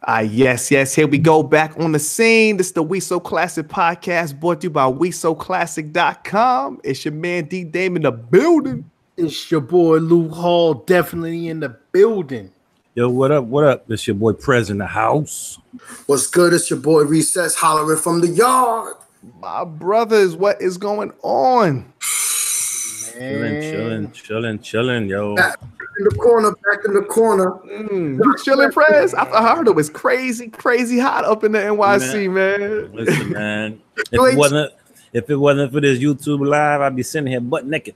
Yes. Here we go back on the scene. This is the We So Classic podcast brought to you by WeSoClassic.com. It's your man D Dame in the building. It's your boy Lou Hall, definitely in the building. Yo, what up? What up? It's your boy Prez in the house. What's good? It's your boy Recess hollering from the yard. My brothers, what is going on? Chilling, yo. Back in the corner. You chilling, Prez? I heard it was crazy hot up in the NYC, man. Listen, man. If it wasn't for this YouTube live, I'd be sitting here butt naked.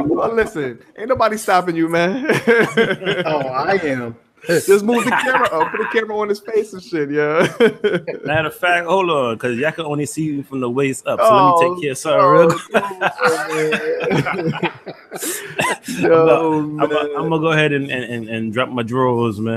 Well, listen, ain't nobody stopping you, man. Oh, I am. Just move the camera up, put the camera on his face and shit, yeah. Matter of fact, hold on, because y'all can only see you from the waist up. So let me take care of something real quick. I'm gonna go ahead and drop my drawers, man.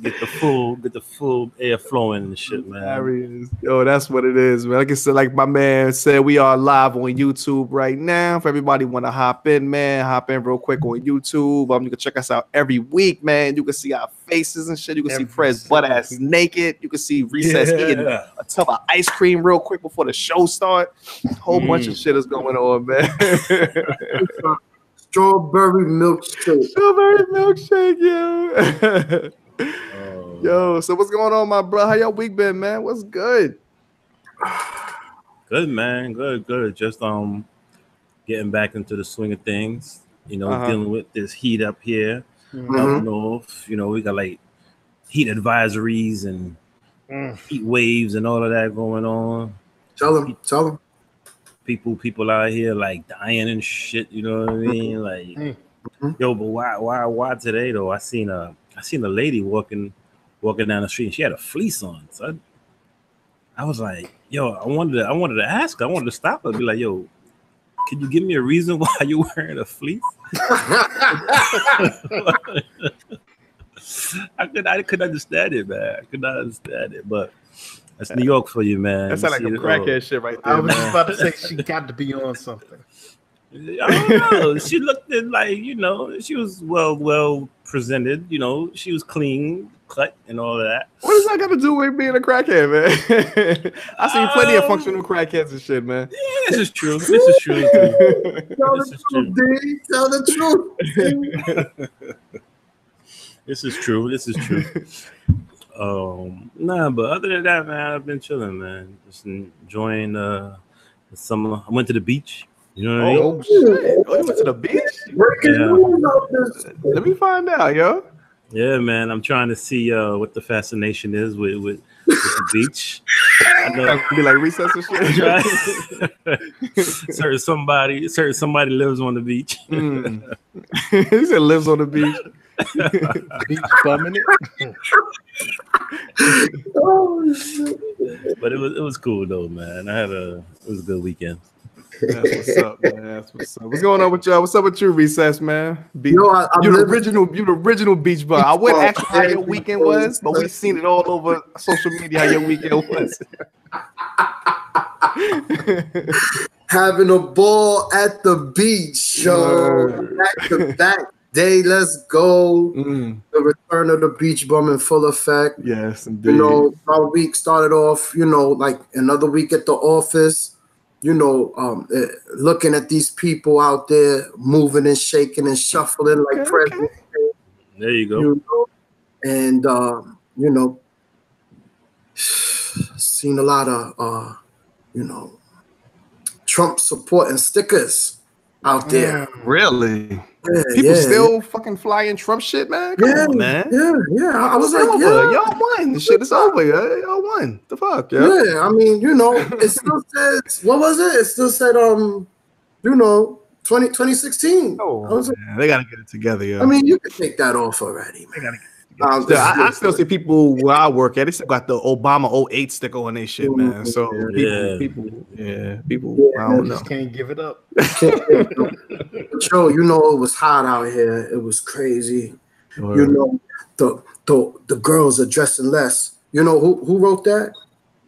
Get the full air flowing and shit, man. There he is. Yo, that's what it is, man. Like I said, like my man said, we are live on YouTube right now. If everybody want to hop in, man, hop in real quick on YouTube. You can check us out every week, man. You can see our faces and shit. You can see Prez butt ass naked. You can see Recess eating a tub of ice cream real quick before the show start. A whole bunch of shit is going on, man. Strawberry milkshake. Yo. Yo, so what's going on, my bro? How your week been, man? What's good? Good, man. Good. Just getting back into the swing of things. You know, dealing with this heat up here. Up north, you know, we got like heat advisories and heat waves and all of that going on. Tell them. People out here like dying and shit. You know what I mean? Like, yo, but why today though? I seen a lady walking down the street and she had a fleece on. So I was like, yo, I wanted to ask her. I wanted to stop her and be like, yo, can you give me a reason why you're wearing a fleece? I could understand it, man. I could not understand it, but that's New York for you, man. That sounds like a crackhead shit right there. I was just about to say she got to be on something. I don't know. She looked like, you know, she was well presented. You know, she was clean cut and all of that. What does that got to do with being a crackhead, man? I seen plenty of functional crackheads and shit, man. Yeah, this is true. Tell the truth. This is true. Nah, but other than that, man, I've been chilling, man. Just enjoying the summer. I went to the beach. You know what I mean? Oh shit! Oh, you went to the beach? Let me find out, yo. Yeah, man. I'm trying to see what the fascination is with the beach. I know. Be like Recess and shit. certain somebody lives on the beach. He said lives on the beach. Beach bumming it. But it was cool though, man. It was a good weekend. That's what's up, man. That's what's up. What's going on with y'all? What's up with you, Recess, man? Yo, you the original beach bum. I wouldn't ask you how your weekend was, but we've seen it all over social media how your weekend was. Having a ball at the beach, yo. Back to back day, let's go. The return of the beach bum in full effect. Yes, indeed. You know, our week started off, you know, like another week at the office. You know, looking at these people out there moving and shaking and shuffling like presidents. There you go. You know? And you know, seen a lot of you know, Trump supporting stickers out there. Really? Yeah, People still fucking flying Trump shit, man. Come on, man. Yeah. I was it's like, over. Y'all won. The shit is over. Y'all won. The fuck, yeah. Yeah, I mean, you know, it still says, what was it? It still said, you know, 2016. Oh, like, they gotta get it together, yeah. I mean, you can take that off already, man. They gotta get it together. I still see people where I work at. They still got the Obama 08 sticker on their shit, man. So people, I don't know. Just can't give it up. Joe, you know, it was hot out here. It was crazy. You know, the girls are dressing less. You know who wrote that?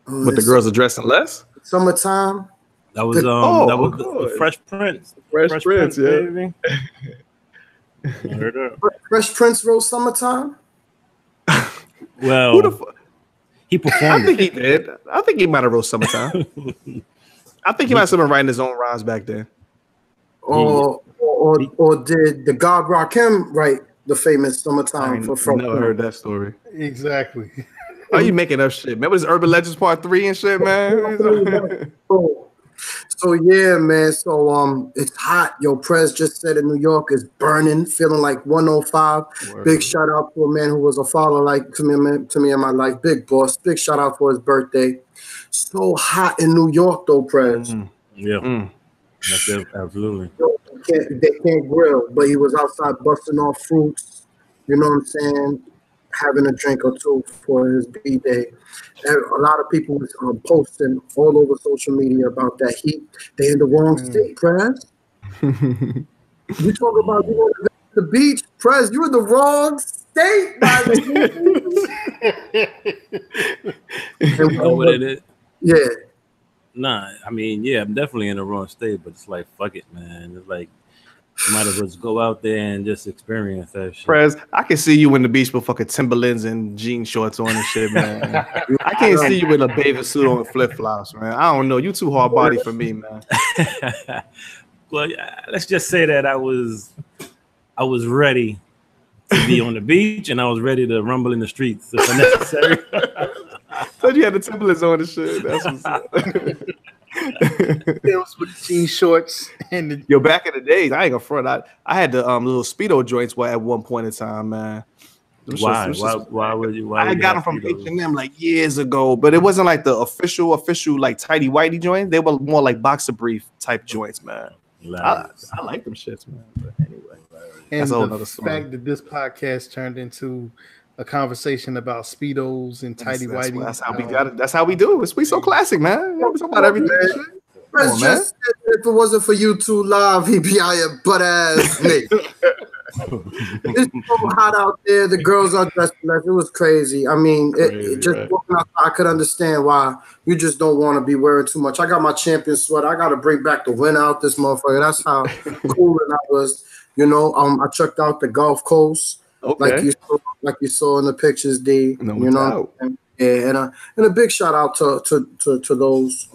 But the girls are dressing less? Summertime. That was the Fresh Prince. Fresh Prince, yeah. I heard that. Fresh Prince wrote Summertime? Well, Who the fuck? he I performed think it. he did. I think he might have wrote Summertime. I think he might have been writing his own rhymes back then. Or did the God Rakim write the famous Summertime for Fresh Never heard that story. Exactly. Are you making up shit? Remember this Urban Legends Part 3 and shit, man? So yeah, man. So it's hot. Yo, Prez just said in New York is burning, feeling like 105. Word. Big shout out to a man who was a father like to me in my life. Big boss. Big shout out for his birthday. So hot in New York though, Prez. Yeah, that's it, absolutely. They can't grill, but he was outside busting off fruits. You know what I'm saying? Having a drink or two for his B-Day. And a lot of people was posting all over social media about that heat. They in the wrong state, Prez. You talk about you going to the beach, Prez. You in the wrong state, You know what it is? Yeah. Nah, I mean, yeah, I'm definitely in the wrong state, but it's like, fuck it, man. It's like, you might as well just go out there and just experience that shit. Prez, I can see you in the beach with fucking Timberlands and jean shorts on and shit, man. I can't see you with a bathing suit on flip flops, man. I don't know. You too hard body for me, man. Well, let's just say that I was ready to be on the beach and I was ready to rumble in the streets if necessary. Thought you had the Timberlands on and shit. That's what's up. It was with the jean shorts and the Yo, back in the days, I ain't gonna front. I had the little Speedo joints at one point in time, man. Why would you? I got them from H&M like years ago, but it wasn't like the official like tighty whitey joints. They were more like boxer brief type joints, man. I like them shits, man. But anyway, and that's a whole the nother story. fact that this podcast turned into a conversation about Speedos and tighty whitey. That's how we got it. That's how we do it. We so classic, man. We talk about everything. Prez just said if it wasn't for you two live, he'd be out here butt ass naked. It's so hot out there. The girls are dressed less. It was crazy. I mean, walking out, I could understand why you just don't want to be wearing too much. I got my champion sweater. I got to bring back the wind out this motherfucker. That's how cool I was. You know, I checked out the Gulf Coast. Okay. Like you saw in the pictures, D. No you know, doubt. yeah, and a big shout out to those.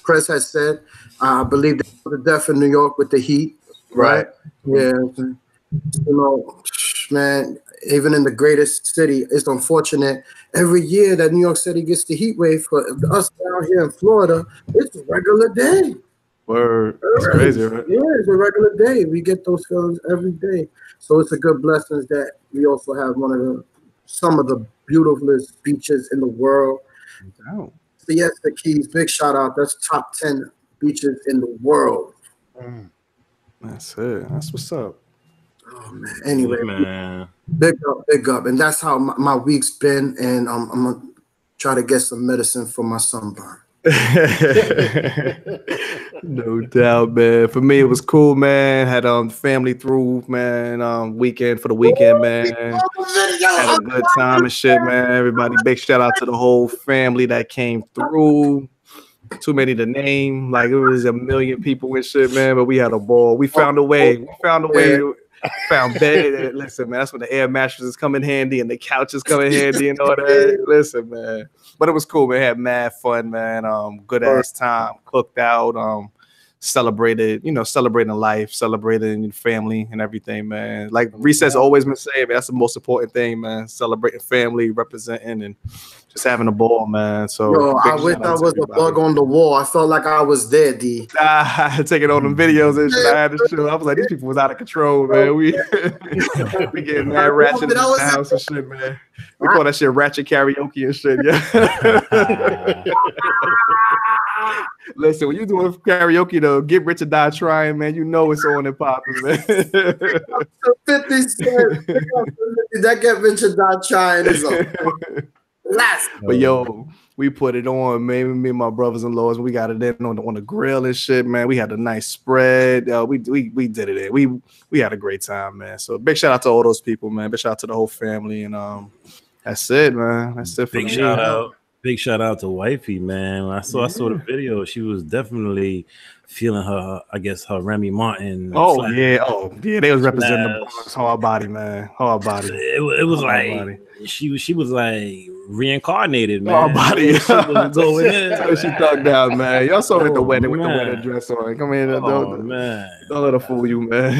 Prez has said, I believe they were to death in New York with the heat, right? Yeah, you know, man. Even in the greatest city, it's unfortunate. Every year that New York City gets the heat wave, for us down here in Florida, it's a regular day. Word. It's crazy, right? Yeah, it's a regular day. We get those feelings every day. So it's a good blessing that we also have some of the beautifulest beaches in the world. Oh. Siesta Keys, big shout out. That's top 10 beaches in the world. That's it. That's what's up. Oh man. Anyway, man. Big up. And that's how my week's been. And I'm gonna try to get some medicine for my sunburn. No doubt, man. For me, it was cool, man. Had family through, man. Weekend for the weekend, man. Had a good time and shit, man. Everybody, big shout out to the whole family that came through. Too many to name. Like it was a million people and shit, man. But we had a ball. We found a way. Found bed. Listen, man, that's when the air mattresses come in handy and the couches come in handy and all that. Listen, man. But it was cool, man. Had mad fun, man. Good ass time. Cooked out. Celebrating life, celebrating family and everything, man. Like Reset's always been saying, man, that's the most important thing, man. Celebrating family, representing, and just having a ball, man. So I wish I was a bug on the wall. I felt like I was there, D. Taking all them videos and shit. I had to show. I was like, these people was out of control, man. We getting mad ratchet in the house and shit, man. We call that shit ratchet karaoke and shit, yeah. Listen, when you doing karaoke though, Get Rich or Die Trying, man, you know it's on and popping, man. 50 cents. That Get Rich or Die Trying is on. But yo, we put it on, man. Me and my brothers-in-laws, we got it in on the grill and shit, man. We had a nice spread. We did it. We had a great time, man. So big shout out to all those people, man. Big shout out to the whole family, and that's it, man. That's it for Big me. shout out Big shout out to Wifey, man. When I saw the video, she was definitely feeling her, I guess, her Remy Martin. They was representing the Bronx hard body, man. Hard body. It was hard like body. She was like reincarnated, man. Hard body. She was going in. She thugged down, man. Y'all saw her at the wedding with the wedding dress on. Come in, man. Don't let her fool you, man.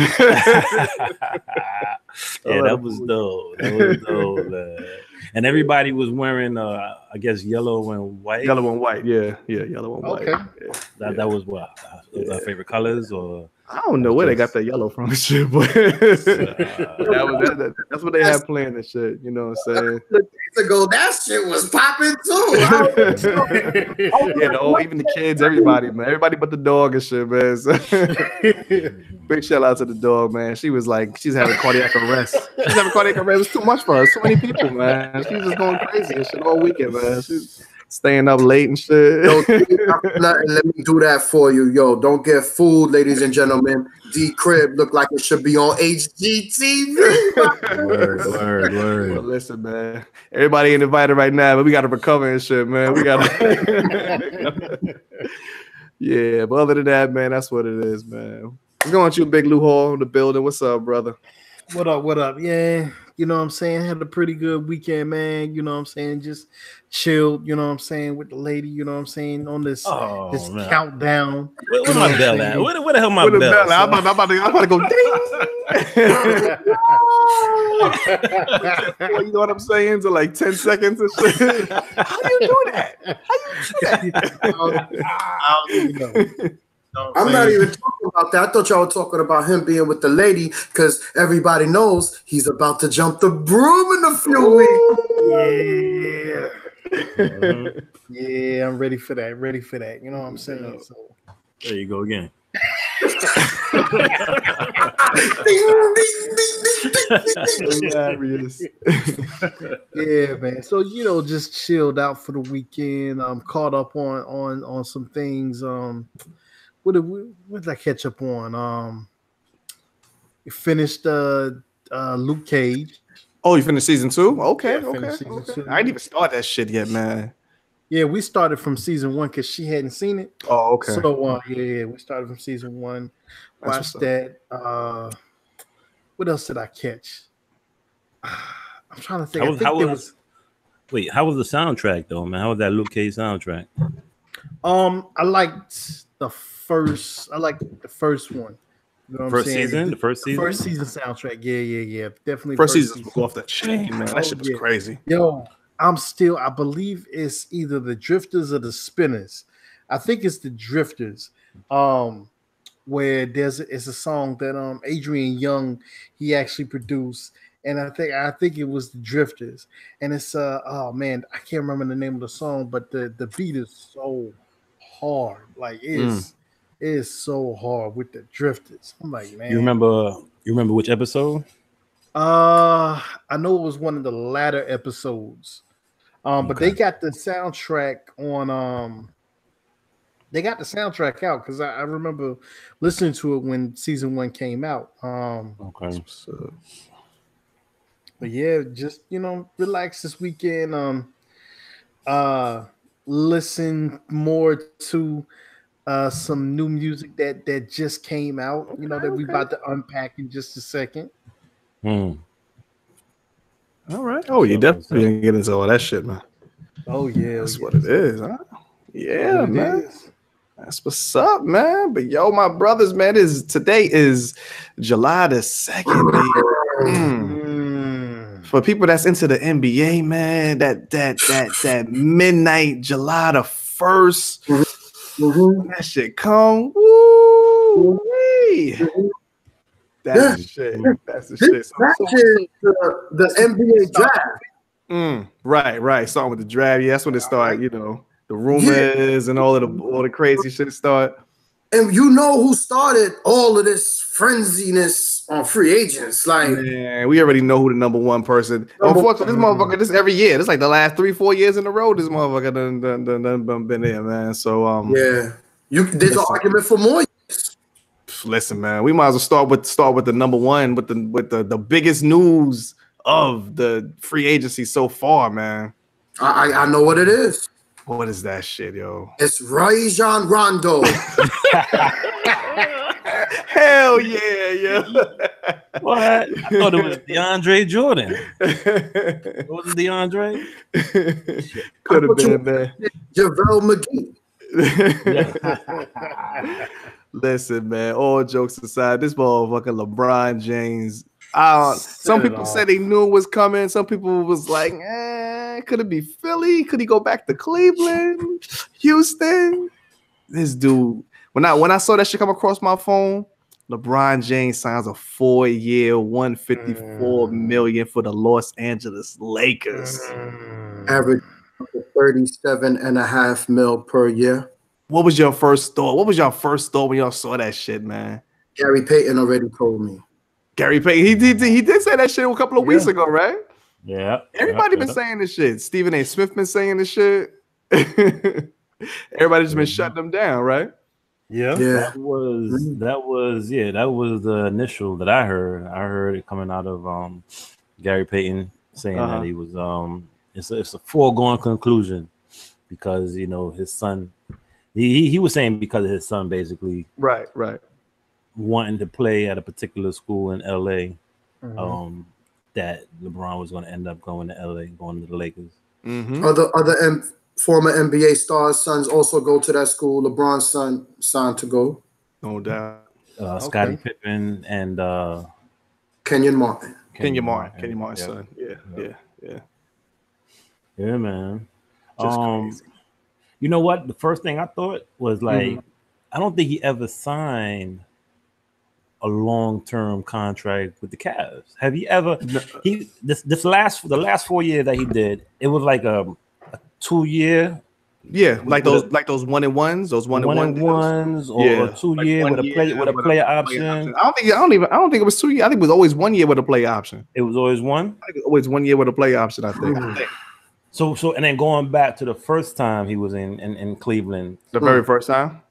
That was dope. Man. And everybody was wearing, I guess, yellow and white. Yellow and white, yeah, yellow and white. Okay, that was what our favorite colors, or I don't know where they got that yellow from, shit, but that's what they had planned and shit. You know what I'm saying? Days ago, that shit was popping too. Even the kids, everybody, man, everybody but the dog and shit, man. So, big shout out to the dog, man. She was like, she's having cardiac arrest. She's having cardiac arrest. It was too much for her. So many people, man. She was just going crazy and shit all weekend, man. She's staying up late and shit. Let me do that for you, yo. Don't get fooled, ladies and gentlemen. D Crib look like it should be on HGTV. Word. Well, listen, man. Everybody ain't invited right now, but we got to recover and shit, man. We got to. Yeah, but other than that, man, that's what it is, man. What's going on with you, Big Lou Hall in the building? What's up, brother? What up? Yeah, you know what I'm saying? Had a pretty good weekend, man. You know what I'm saying? Just chilled, you know what I'm saying, with the lady, you know what I'm saying, on this countdown. Where my bell at? Where the hell my bell? I'm about to go ding. You know what I'm saying? To like 10 seconds and shit. How you do that? I don't even know. I'm not even talking about that. I thought y'all were talking about him being with the lady because everybody knows he's about to jump the broom in a few weeks. Yeah, I'm ready for that. You know what I'm saying? So there you go again. Yeah, man. So just chilled out for the weekend. I'm caught up on some things. What did I catch up on? Finished Luke Cage. Oh, you finished season 2? Okay. Season 2. I didn't even start that shit yet, man. Yeah, we started from season 1 because she hadn't seen it. Oh, okay. So we started from season 1. Watched that. What else did I catch? I'm trying to think. How was the soundtrack though, man? How was that Luke Cage soundtrack? I liked the first one. You know what first I'm saying? Season? The first season? First season soundtrack. Yeah. Definitely. First season was off the chain, man. That shit was crazy. Yo, I believe it's either the Drifters or the Spinners. I think it's the Drifters. Where it's a song that Adrian Young he actually produced, and I think it was the Drifters, and it's oh man, I can't remember the name of the song, but the beat is so hard, like it is so hard with the Drifters. I'm like, man, you remember which episode? I know it was one of the latter episodes, but they got the soundtrack on They got the soundtrack out because I remember listening to it when season 1 came out. Okay. But yeah, just relax this weekend. Listen more to some new music that just came out. That we about to unpack in just a second. All right. Oh, you definitely didn't get into all that shit, man. Oh yeah, that's what it is, huh? Yeah, man. That's what's up, man. But yo, my brothers, man, today is July the 2nd. For people that's into the NBA, man, that midnight July the 1st, when that shit come, woo! That's the shit. That's the shit. The NBA draft. Right. Starting with the draft. Yeah, that's when it started, the rumors and all the crazy shit start. And you know who started all of this frenziness on free agents? Like, man, we already know who the number one person. Unfortunately, this motherfucker, this every year. This like the last 3-4 years in a row. This motherfucker done been there, man. So there's an argument for more years. Listen, man, we might as well start with the number one, with the biggest news of the free agency so far, man. I know what it is. What is that shit, yo? It's Rajon Rondo. Hell yeah, yo. What? I thought it was DeAndre Jordan. It wasn't DeAndre? Could have been, man. JaVale Yeah. Listen, man, all jokes aside, this motherfucking LeBron James. Some people said they knew it was coming. Some people was like, could it be Philly? Could he go back to Cleveland? Houston? This dude. When I saw that shit come across my phone, LeBron James signs a 4-year, $154 million for the Los Angeles Lakers. Average 37.5 mil per year. What was your first thought? What was your first thought when y'all saw that shit, man? Gary Payton already told me. Gary Payton, he did say that shit a couple of weeks ago, right? Yeah. Everybody been saying this shit. Stephen A. Smith been saying this shit. Everybody's been shutting them down, right? Yeah. That was the initial that I heard. I heard it coming out of Gary Payton saying that he was it's a foregone conclusion because his son he was saying because of his son basically right wanting to play at a particular school in LA that LeBron was going to end up going to LA, going to the Lakers. Other former NBA stars' sons also go to that school. LeBron's son signed to go. No doubt. Scottie Pippen and Kenyon Martin. Kenyon Martin's son. Yeah, man. Just crazy. You know what? The first thing I thought was like, I don't think he ever signed a long-term contract with the Cavs. Have you ever? The last 4 years that he did, it was like a 2-year. Yeah, like those 1-and-1s, those 1-and-1s, or 2 year with a player option. I don't think it was 2 years. I think it was always 1 year with a player option. It was always one. I think it was always 1 year with a player option. I think. So and then going back to the first time he was in Cleveland, the very first time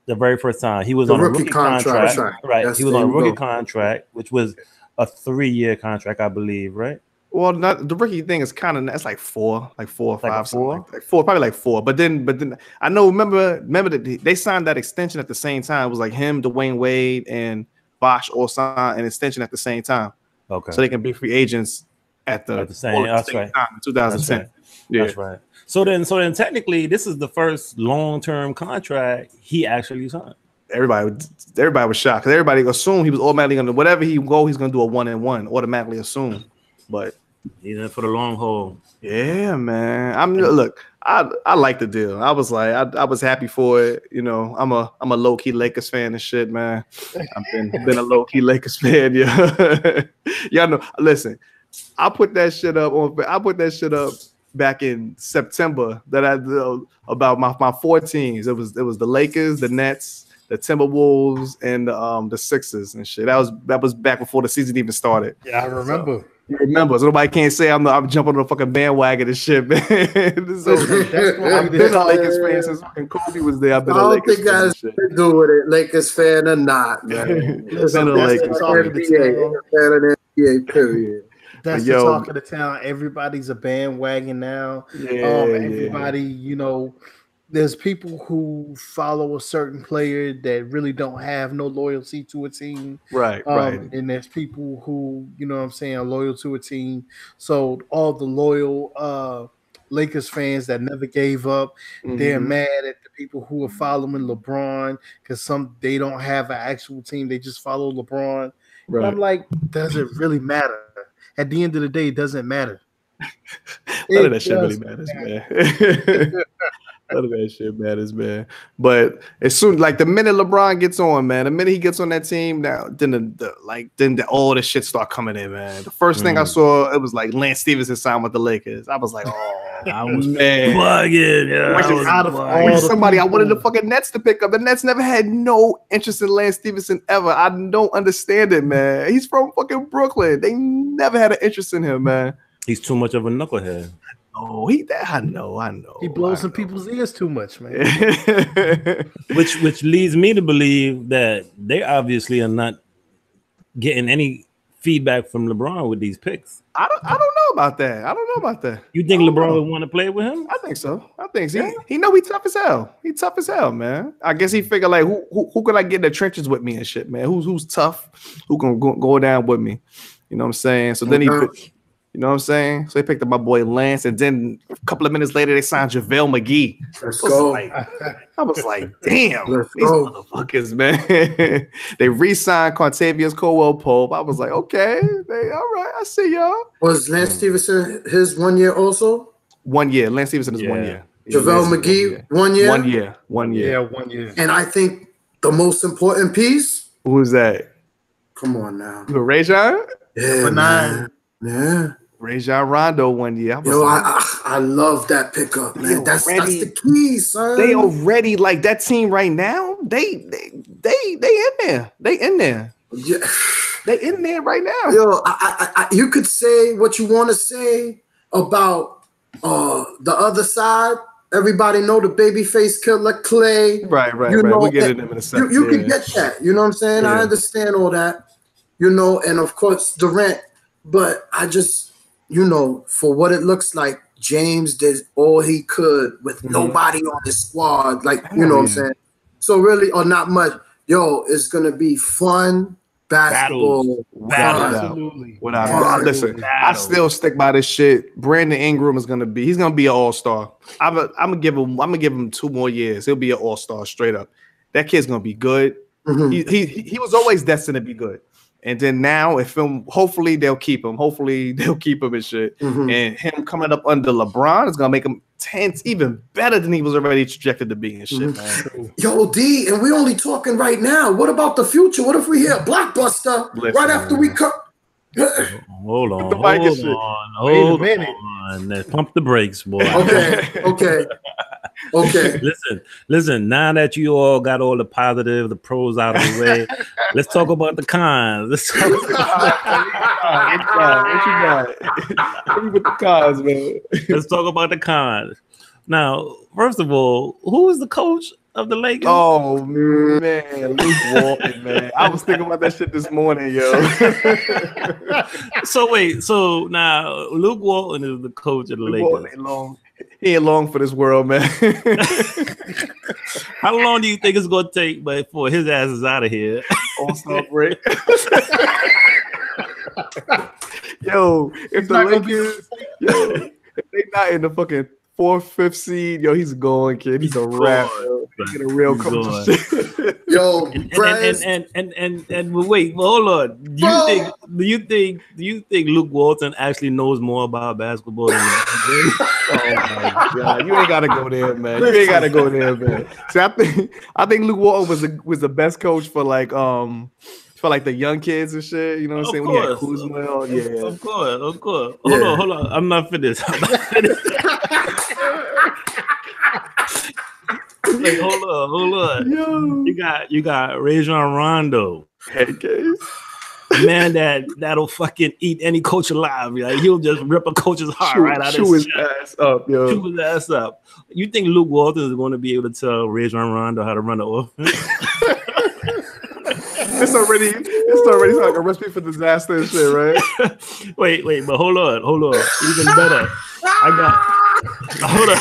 he was on a rookie contract. Right, he was on a rookie contract, which was a 3-year contract, I believe. Right. Well, not the rookie thing is kind of, it's like four or five, four? like four, probably like 4. But then I know, remember that they signed that extension at the same time. It was like him, Dwayne Wade, and Bosh all signed an extension at the same time. Okay. So they can be free agents at the same time in 2010. Right. That's right. So then technically, this is the first long-term contract he actually signed. Everybody was shocked because everybody assumed he was automatically going to, whatever he's going to do a 1-and-1, automatically assumed. But he's in for the long haul. Yeah, man. Look, I like the deal. I was like, I was happy for it. I'm a low key Lakers fan and shit, man. I've been a low key Lakers fan. Yeah, y'all know. Listen, I put that shit up back in September that I did about my 4 teams. It was the Lakers, the Nets, the Timberwolves, and the Sixers and shit. That was back before the season even started. Yeah, I remember. You remember, so nobody can't say I'm jumping on the fucking bandwagon and shit, man. So, I've been a Lakers fan since fucking Kobe was there. I've been a Lakers fan. I don't think that's to do with it, Lakers fan or not, man. Been a Lakers fan. NBA, period. That's the talk of the town. Everybody's a bandwagon now. Everybody, there's people who follow a certain player that really don't have no loyalty to a team. Right. And there's people who, are loyal to a team. So all the loyal Lakers fans that never gave up, they're mad at the people who are following LeBron because they don't have an actual team. They just follow LeBron. Right. And I'm like, does it really matter? At the end of the day, it doesn't matter. None of that shit really matters, man. None of that shit matters, man. But as soon, like the minute LeBron gets on, man, the minute he gets on that team, now then all the shit start coming in, man. The first thing I saw, it was like Lance Stevenson signed with the Lakers. I was like, I was bugging. I wanted the fucking Nets to pick up. The Nets never had no interest in Lance Stevenson ever. I don't understand it, man. He's from fucking Brooklyn. They never had an interest in him, man. He's too much of a knucklehead. Oh, I know. He blows in people's ears too much, man. which leads me to believe that they obviously are not getting any feedback from LeBron with these picks. I don't know about that. I don't know about that. You think LeBron would want to play with him? I think so. I think so. He know he tough as hell. He tough as hell, man. I guess he figured like who can I get in the trenches with me and shit, man? Who's tough? Who can go down with me? You know what I'm saying? So then you know what I'm saying? So they picked up my boy Lance, and then a couple of minutes later they signed JaVale McGee. Let's go. I was like, damn, these motherfuckers, man. They re-signed Contavious Caldwell-Pope. I was like, okay, all right, I see y'all. Was Lance Stevenson his 1 year also? 1 year. Lance Stevenson is 1 year. JaVale McGee, 1 year? 1 year. 1 year. Yeah, 1 year. And I think the most important piece. Who's that? Come on now. Rajon? Yeah, man. Yeah. Rajon Rondo 1 year. I love that pickup, man. That's the key, son. They already like that team right now. They in there. They in there. Yeah. They in there right now. Yo, you could say what you want to say about the other side. Everybody know the babyface killer Clay. Right. You know, we'll get into them in a second. You can get that. You know what I'm saying? Yeah. I understand all that. You know, and of course Durant. But I just, for what it looks like, James did all he could with nobody on his squad. Like, you know what I'm saying? So really, or not much. Yo, it's going to be fun basketball. Absolutely. Listen, I still stick by this shit. Brandon Ingram he's going to be an all-star. I'm going to give him 2 more years. He'll be an all-star straight up. That kid's going to be good. He was always destined to be good. And then now, hopefully they'll keep him. Hopefully they'll keep him and shit. And him coming up under LeBron is gonna make him 10 even better than he was already projected to be and shit, man. Yo, D, and we're only talking right now. What about the future? What if we hear a blockbuster right after we cut? Hold on. Let's pump the brakes, boy. Okay. Listen. Now that you all got all the positive, the pros out of the way, let's talk about the cons. Let's talk about what you got? With the cons, man. Let's talk about the cons. Now, first of all, who is the coach of the Lakers? Oh man, Luke Walton, man. I was thinking about that shit this morning, yo. So now Luke Walton is the coach of the Lakers. He ain't long for this world, man. How long do you think it's gonna take before his ass is out of here? All-star break. Yo, if the Lakers, if they not in the fucking 4th, 5th seed, yo, he's going, kid. He's a rap. He's a real coach. Yo, and wait, hold on. Do you think Luke Walton actually knows more about basketball than oh my god, you ain't gotta go there, man. See, I think Luke Walton was the best coach for like the young kids and shit. You know what I'm saying? When he had Kuzma, yeah. Of course. Hold on. I'm not finished. Like, hold on. Yo. You got Rajon Rondo. Hey, guys. A man that'll fucking eat any coach alive. Like, he'll just rip a coach's heart right out of his ass up, yo. Chew his ass up. You think Luke Walton is going to be able to tell Rajon Rondo how to run the offense? It's already like a recipe for disaster and shit, right? wait, but hold on. Even better. Hold on.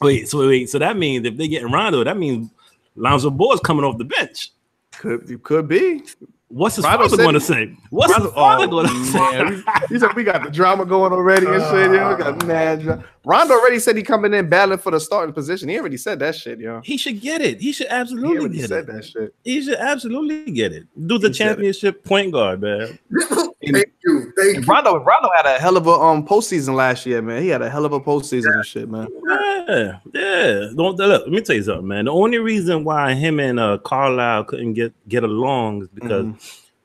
Wait. So that means if they get Rondo, that means Lonzo Ball's coming off the bench. Could be. What's his father going to say? What's his father going to say? He said we got the drama going already and shit. Yo. We got mad drama. Rondo already said he coming in battling for the starting position. He already said that shit, yo. He should get it. He should absolutely get it. That shit. He should absolutely get it. Do the championship point guard, man. Thank you. Rondo had a hell of a postseason last year, man. He had a hell of a postseason and shit, man. Yeah. Look, let me tell you something, man. The only reason why him and Carlisle couldn't get along is because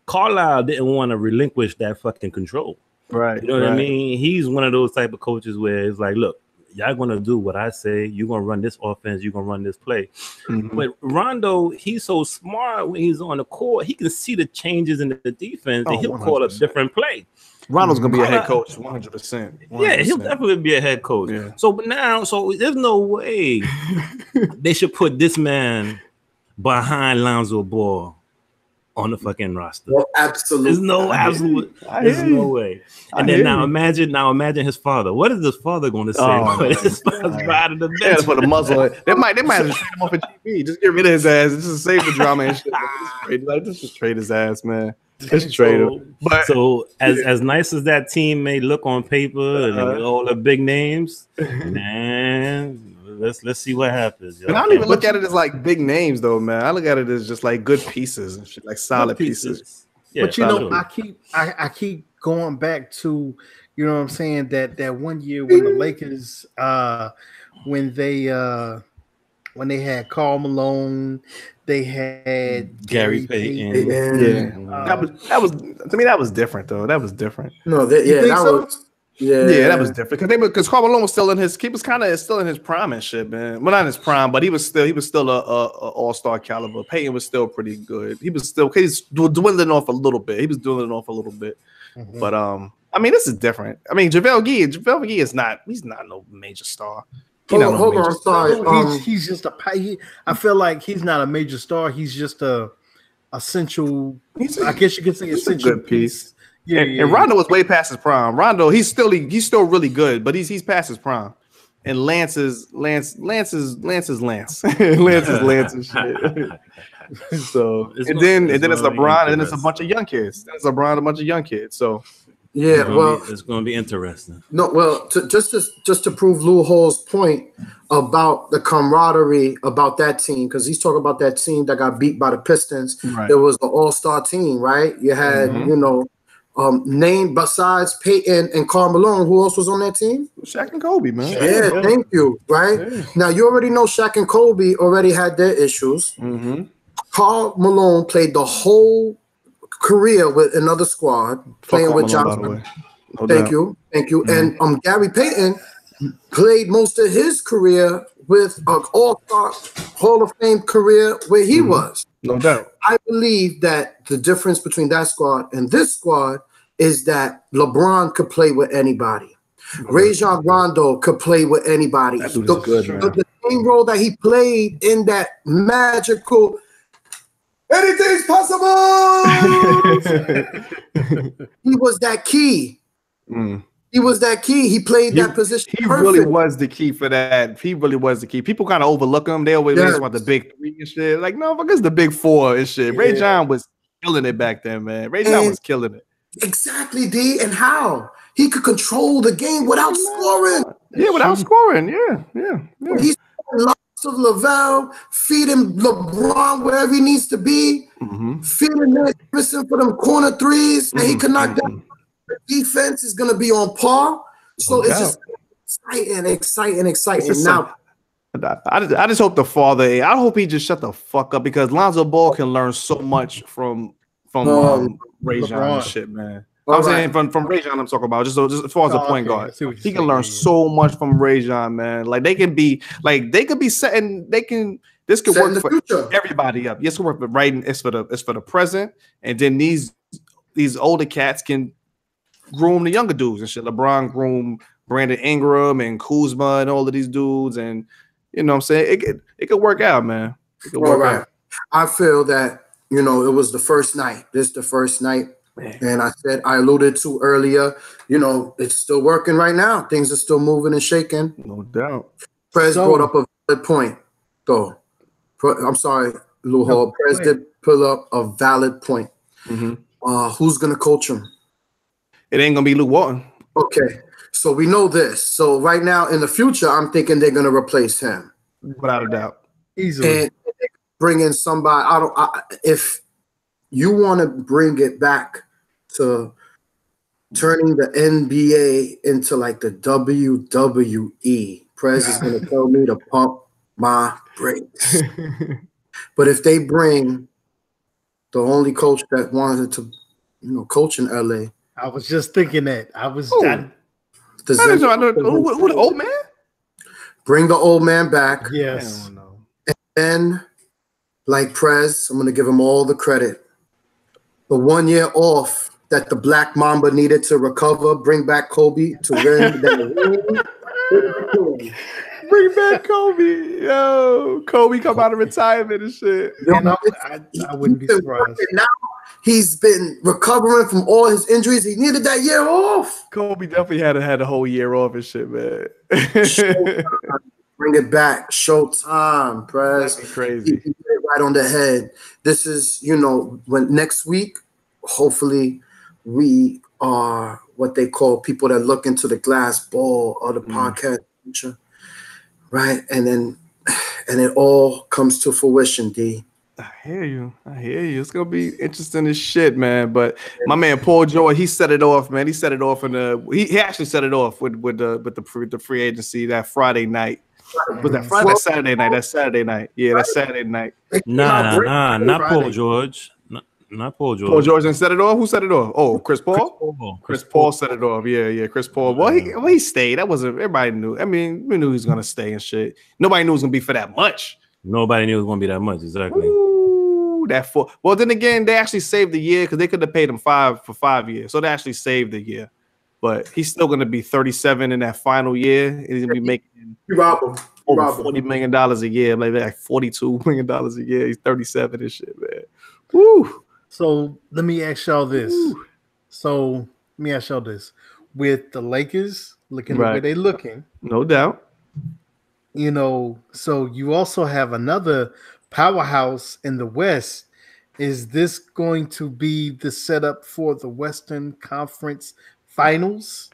Carlisle didn't want to relinquish that fucking control. Right. You know what I mean? He's one of those type of coaches where it's like, look, y'all gonna do what I say. You're gonna run this offense. You're gonna run this play. But Rondo, he's so smart when he's on the court. He can see the changes in the defense, and he'll 100%. Call a different play. Rondo's gonna be a head coach, 100%. Yeah, he'll definitely be a head coach. Yeah. So there's no way they should put this man behind Lonzo Ball on the fucking roster. Well, absolutely. There's no way. And then now imagine his father. What is his father going to say when his father's riding the bench? Yeah, put a muzzle in. They might just trade him off of TV. Just get rid of his ass. Just to save the drama and shit. Just trade his ass, man. Just trade him. But so as nice as that team may look on paper and all the big names, man. Let's see what happens. And I don't even look at it as like big names though, man. I look at it as just like good pieces and shit, like solid pieces. Yeah, but you know, I keep going back to, you know what I'm saying, that one year when the Lakers when they had Karl Malone, they had Gary Payton. That was to me that was different though. That was different. No, that was different because Karl Malone was still in his still in his prime and shit, man. Well, not in his prime, but he was still a all-star caliber. Payton was still pretty good. He's dwindling off a little bit. But I mean, this is different. I mean, JaVale McGee is not. He's not no major star. Hold on, sorry. He's just I feel like he's not a major star. He's just a essential. I guess you could say essential good piece. Yeah, and Rondo was way past his prime. Rondo, he's still really good, but he's past his prime. And Lance is Lance. Lance is Lance and shit. So and then it's LeBron, and then it's a bunch of young kids. So yeah, it's going to be interesting. No, well, just to prove Lou Hall's point about the camaraderie about that team, because he's talking about that team that got beat by the Pistons. Right. It was the all-star team, right? You had named besides Peyton and Karl Malone, who else was on that team? Shaq and Kobe, man. Yeah, thank you. Right now, you already know Shaq and Kobe already had their issues. Karl Malone played the whole career with another squad, playing with Johnson. Thank you. And Gary Payton played most of his career with an all-star Hall of Fame career where he was. No doubt. I believe that the difference between that squad and this squad is that LeBron could play with anybody. Rajon Rondo could play with anybody. The same role that he played in that magical anything's possible. He was that key. He was that key. He played that position. He really was the key for that. He really was the key. People kind of overlook him. They always want the big three and shit. Like, no, fuck, it's the big four and shit. Yeah. Ray John was killing it back then, man. Ray John was killing it. Exactly, D. And how? He could control the game without scoring. Yeah, without scoring. Yeah. He's lots of Lavelle, feeding LeBron wherever he needs to be, feeding Nick Christensen for them corner threes, and he can knock down. The defense is going to be on par. So it's just exciting. Now, I just hope the father, I hope he just shut the fuck up because Lonzo Ball can learn so much from Ray John and shit, man. I'm saying from Ray John I'm talking about, just as far as a point guard. He can learn so much from Ray John, man. Like they could be setting, this could work for future. Everybody up. Yes, work, but right, it's for the present, and then these older cats can groom the younger dudes and shit. LeBron groomed Brandon Ingram and Kuzma and all of these dudes, and you know what I'm saying? It could work out, man. It could work out. I feel that, it was the first night. This is the first night. Man. And I alluded to earlier, it's still working right now. Things are still moving and shaking. No doubt. Prez brought up a valid point, though. I'm sorry, Lou Hall. Prez did pull up a valid point. Who's going to coach him? It ain't gonna be Luke Walton. Okay, so we know this. So right now in the future, I'm thinking they're gonna replace him without a doubt, easily. And bring in somebody. If you want to bring it back to turning the NBA into like the WWE, Prez is gonna tell me to pump my brakes. But if they bring the only coach that wanted to, coach in LA. I was just thinking that. Who the old man? Bring the old man back. Yes. And then, like Prez, I'm going to give him all the credit. The 1 year off that the Black Mamba needed to recover, bring back Kobe to win that ring. Bring back Kobe. Yo, Kobe come out of retirement and shit. And I wouldn't be surprised. Now he's been recovering from all his injuries. He needed that year off. Kobe definitely had a whole year off and shit, man. Bring it back. Showtime, press. Crazy. He hit it right on the head. This is, when next week, hopefully, we are what they call people that look into the glass ball of the podcast future, right? And it all comes to fruition, D. I hear you. It's gonna be interesting as shit, man. But my man Paul George, he set it off, man. He set it off he actually set it off with the free agency that Friday night. Was that Friday? That's Saturday night. That's Saturday night. Yeah, that's Saturday night. Nah, not Paul George. Not Paul George. Paul George didn't set it off. Who set it off? Oh, Chris Paul. Chris Paul set it off. Yeah, Chris Paul. Well, he stayed. That wasn't. Everybody knew. I mean, we knew he was gonna stay and shit. Nobody knew it was gonna be for that much. Nobody knew it was gonna be that much. Exactly. Ooh, well, then again, they actually saved the year because they could have paid him $5 for 5 years. So they actually saved the year. But he's still gonna be 37 in that final year. And he's gonna be making over $40 million a year, maybe like $42 million a year. He's 37 and shit, man. Woo. So let me ask y'all this. With the Lakers looking the way they're looking, no doubt. So you also have another powerhouse in the West. Is this going to be the setup for the Western Conference Finals?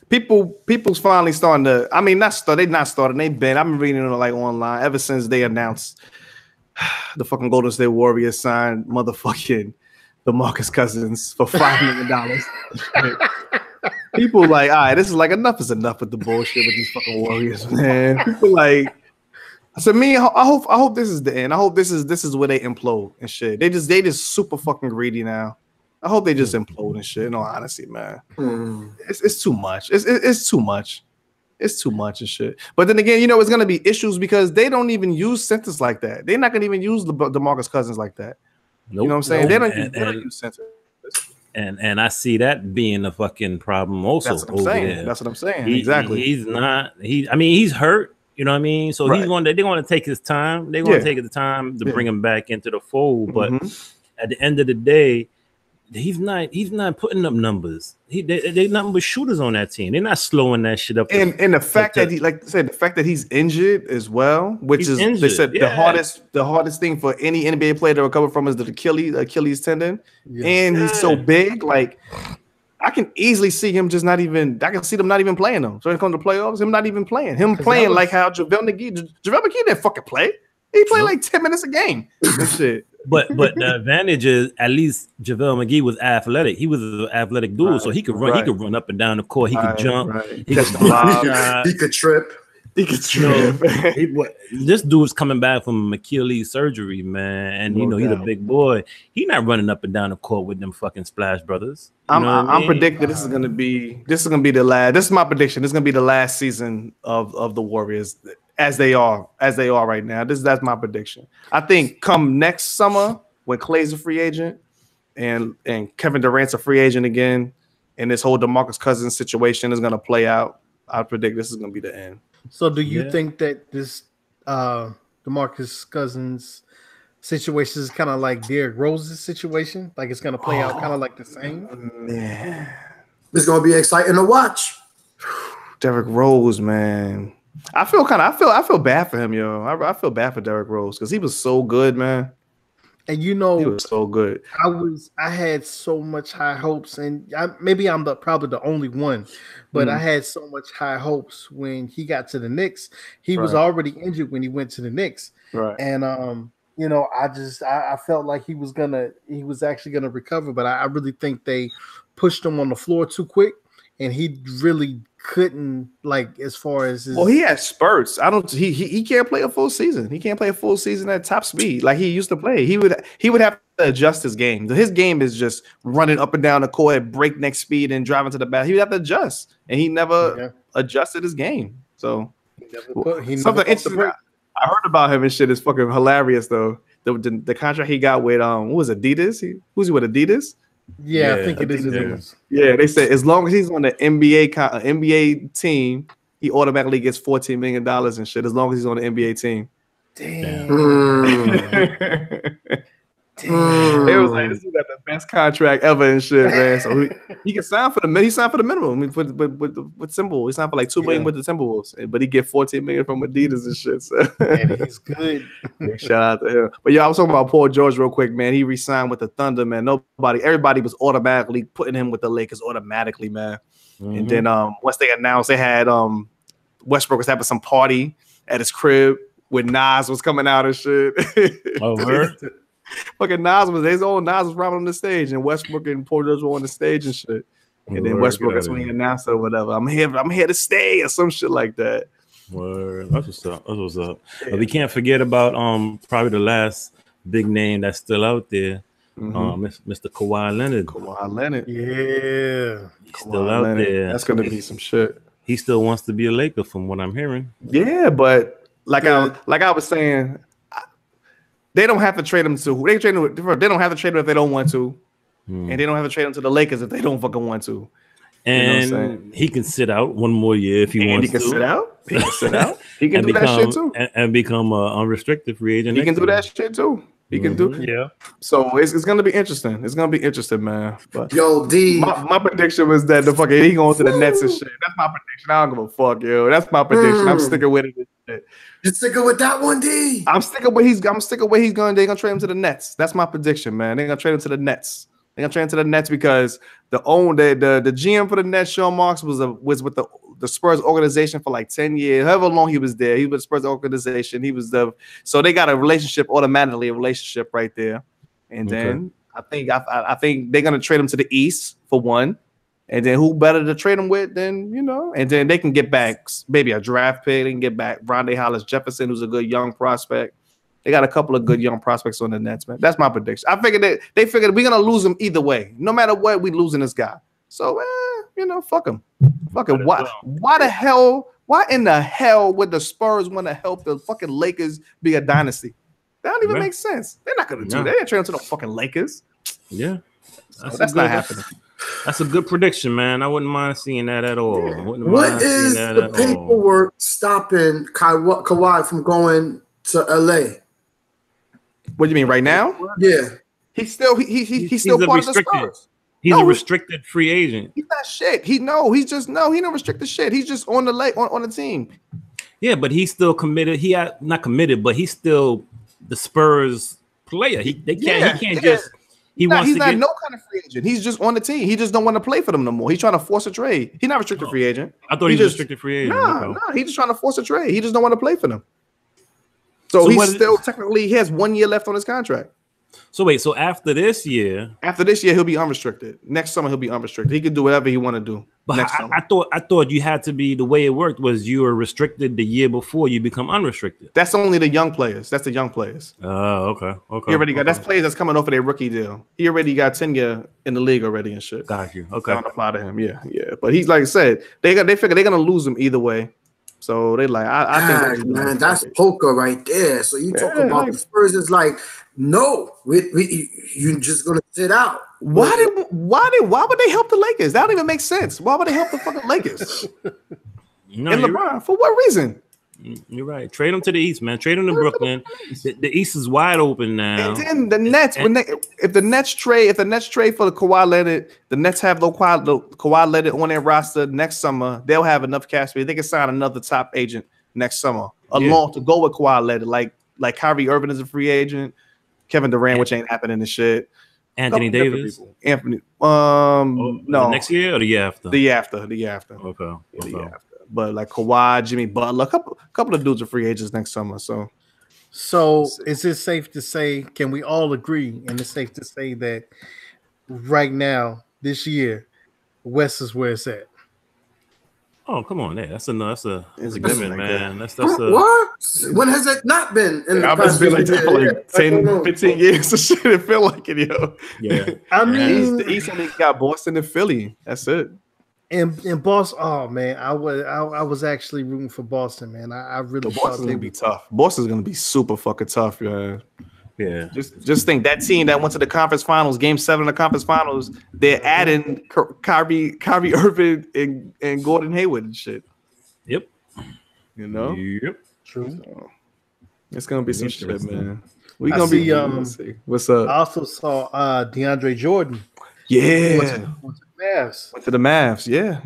People's finally starting to. I mean, they're not starting. They've been. I've been reading it like online ever since they announced the fucking Golden State Warriors signed motherfucking DeMarcus Cousins for $5 million. People like, all right, this is like enough is enough with the bullshit with these fucking Warriors, man. People like, so me, I hope this is the end. I hope this is where they implode and shit. They just super fucking greedy now. I hope they just implode and shit. In all honesty, man, it's too much. It's too much. It's too much and shit. But then again, it's gonna be issues because they don't even use centers like that. They're not gonna even use DeMarcus Cousins like that. Nope. You know what I'm saying? They don't use centers. And I see that being a fucking problem also. That's what I'm saying. There. That's what I'm saying. Exactly. He's hurt. You know what I mean? So they're going to take his time. They're going to take the time to bring him back into the fold. But at the end of the day, he's not putting up numbers. They're nothing but shooters on that team. They're not slowing that shit up. And the fact that the fact that he's injured as well, which is injured. They said the hardest thing for any NBA player to recover from is the Achilles tendon. Yeah. And he's so big, like I can easily see him just not even. I can see them not even playing him. So when it comes to playoffs, him not even playing. Him playing like how JaVale McGee didn't fucking play. He played like 10 minutes a game and shit. But the advantage is at least JaVale McGee was athletic. He was an athletic dude, so he could run. He could run up and down the court. He could jump. He could shot. He could trip. This dude's coming back from Achilles surgery, man, and he's a big boy. He's not running up and down the court with them fucking Splash Brothers. I'm predicting this is gonna be the last. This is my prediction. This is gonna be the last season of the Warriors. As they are right now. That's my prediction. I think come next summer when Klay's a free agent and Kevin Durant's a free agent again, and this whole DeMarcus Cousins situation is gonna play out, I predict this is gonna be the end. So do you think that this DeMarcus Cousins situation is kind of like Derrick Rose's situation? Like it's gonna play out kind of like the same? Man. It's gonna be exciting to watch. Derrick Rose, man. I feel bad for him, yo. I feel bad for Derrick Rose because he was so good, man. And he was so good. I had so much high hopes, and maybe I'm probably the only one, but I had so much high hopes when he got to the Knicks. He was already injured when he went to the Knicks, right? And I felt like he was actually gonna recover, but I really think they pushed him on the floor too quick, and he really couldn't, like, as far as his... Well, he had spurts. He can't play a full season. He can't play a full season at top speed like he used to play. He would have to adjust his game. His game is just running up and down the court at breakneck speed and driving to the basket. He would have to adjust, and he never adjusted his game. So something interesting I heard about him and shit is fucking hilarious though. The contract he got with what was Adidas? Who's he with Adidas? Yeah, I think it is. Yeah, they said as long as he's on the NBA team he automatically gets $14 million and shit as long as he's on the NBA team. Damn. It was like, this is got the best contract ever and shit, man. So he can sign for the minimum. I mean, with Timberwolves, he signed for like $2 million with the Timberwolves, but he get $14 million from Adidas and shit. So and he's good. Shout out to him. But yeah, I was talking about Paul George real quick, man. He re-signed with the Thunder, man. Everybody was automatically putting him with the Lakers automatically, man. And then once they announced, they had Westbrook was having some party at his crib with Nas was coming out and shit. Oh, word? Fucking Nas was rapping on the stage, and Westbrook and Paul George were on the stage and shit. And then Westbrook, that's when he announced it or whatever. I'm here to stay or some shit like that. Word. That's what's up. Yeah. But we can't forget about probably the last big name that's still out there, Mr. Kawhi Leonard. Kawhi Leonard. Yeah. He's still out there. That's gonna be some shit. He still wants to be a Laker from what I'm hearing. Yeah, but like I was saying, they don't have to trade him to who they trade him. They don't have to trade him if they don't want to, and they don't have to trade him to the Lakers if they don't fucking want to. And he can sit out one more year if he wants to. He can sit out. He can sit out. He can do that shit too, and become an unrestricted free agent. He can do that shit too. He can do. Yeah. So it's gonna be interesting. It's gonna be interesting, man. But yo, D, my prediction was that the fucking he going to the Nets and shit. That's my prediction. I don't give a fuck, yo. That's my prediction. I'm sticking with it. You sticking with that one, D? I'm sticking with he's going. They're gonna trade him to the Nets. That's my prediction, man. They're gonna trade him to the Nets. They're gonna trade him to the Nets because the GM for the Nets, Sean Marks, was with the Spurs organization for like 10 years, however long he was there. He was with the Spurs organization. So they got a relationship right there. And then I think they're gonna trade him to the East for one. And then who better to trade him with than, and then they can get back maybe a draft pick. They can get back Rondé Hollis-Jefferson, who's a good young prospect. They got a couple of good young prospects on the Nets, man. That's my prediction. I figured that they figured we're gonna lose him either way. No matter what, we losing this guy. So fuck him. Fuck him. Why in the hell would the Spurs want to help the fucking Lakers be a dynasty? That don't even make sense. They're not gonna do that. They're not trading to the fucking Lakers. Yeah. That's not happening. That's a good prediction, man. I wouldn't mind seeing that at all. Yeah. What is the paperwork stopping Kawhi from going to LA? What do you mean right now? Yeah. He's still part of the Spurs. He's a restricted free agent. He's not shit. He no restricted shit. He's just on the team. Yeah, but he's still committed. Not committed, but he's still the Spurs player. He's not no kind of free agent. He's just on the team. He just don't want to play for them no more. He's trying to force a trade. He's not restricted free agent. I thought he was restricted free agent. No, he's just trying to force a trade. He just don't want to play for them. So he's still technically he has 1 year left on his contract. So wait, so after this year, he'll be unrestricted. Next summer he'll be unrestricted. He can do whatever he want to do. But I thought you had to be, the way it worked was you were restricted the year before you become unrestricted. That's only the young players. That's the young players. Oh, okay. He already got that's players that's coming off of their rookie deal. He already got tenure in the league already and shit. Got you. Okay. Don't apply to him. Yeah. But he's like I said, they figure they're gonna lose him either way. So they like I think man, that's poker right there. So you talk about the Spurs is like, no, you're just gonna sit out. Why would they help the Lakers? That don't even make sense. Why would they help the fucking Lakers? No, and LeBron, right. For what reason? You're right. Trade them to the East, man. Trade them to Brooklyn. The East is wide open now. And then the Nets, if the Nets trade for the Kawhi Leonard, the Nets have the Kawhi Leonard on their roster next summer. They'll have enough cash space. They can sign another top agent next summer, along to go with Kawhi Leonard. Like Kyrie Irving is a free agent. Kevin Durant, which ain't happening, and shit. Anthony Davis. Anthony. No. Next year or the year after? The year after. Okay. The year after. But like Kawhi, Jimmy Butler, a couple of dudes are free agents next summer. So is it safe to say? Can we all agree? And it's safe to say that right now, this year, West is where it's at. Oh, come on, that's a given, man. That's what? When has it not been? I've been like that for like 10, 15 years. So shit, it feel like it, yo. Yeah. I mean, the East only got Boston and Philly. That's it. And Boston, oh man, I was actually rooting for Boston, man. I really thought Boston's gonna be tough. Boston's gonna be super fucking tough, man. Yeah. Just think that team that went to the conference finals, game 7 of the conference finals, they're adding Kyrie Irving and Gordon Hayward and shit. Yep. You know? Yep. True. So, it's gonna be some shit, man. I Gonna see, see. What's up? I also saw DeAndre Jordan. Yeah. Went to the Mavs. Went to the Mavs. Yeah.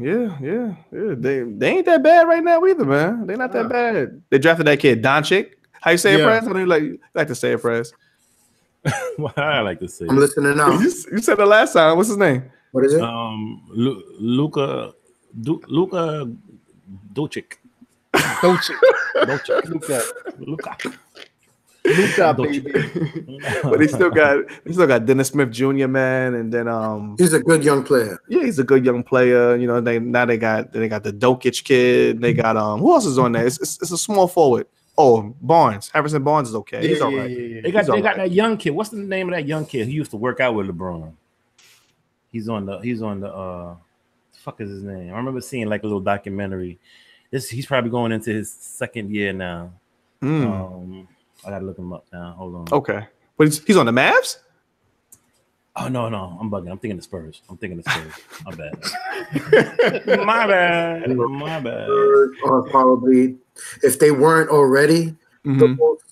They ain't that bad right now either, man. They not that bad. They drafted that kid, Doncic. How you say it, Press? How do you like to say it, Press? Well, I like to say. I'm listening now. You said the last time. What's his name? What is it? Luka Doncic. Luka, baby. But he still got Dennis Smith Jr., man, and then he's a good young player. Yeah, he's a good young player. You know, they got the Dokic kid. They got who else is on there? It's a small forward. Oh, Barnes. Harrison Barnes is okay. He's all right. Yeah. They got that young kid. What's the name of that young kid who used to work out with LeBron? He's on the fuck is his name? I remember seeing like a little documentary. He's probably going into his second year now. I gotta look him up now. Hold on. Okay. But he's on the Mavs? Oh no, I'm bugging. I'm thinking the Spurs. My bad. My bad. Or probably, if they weren't already the most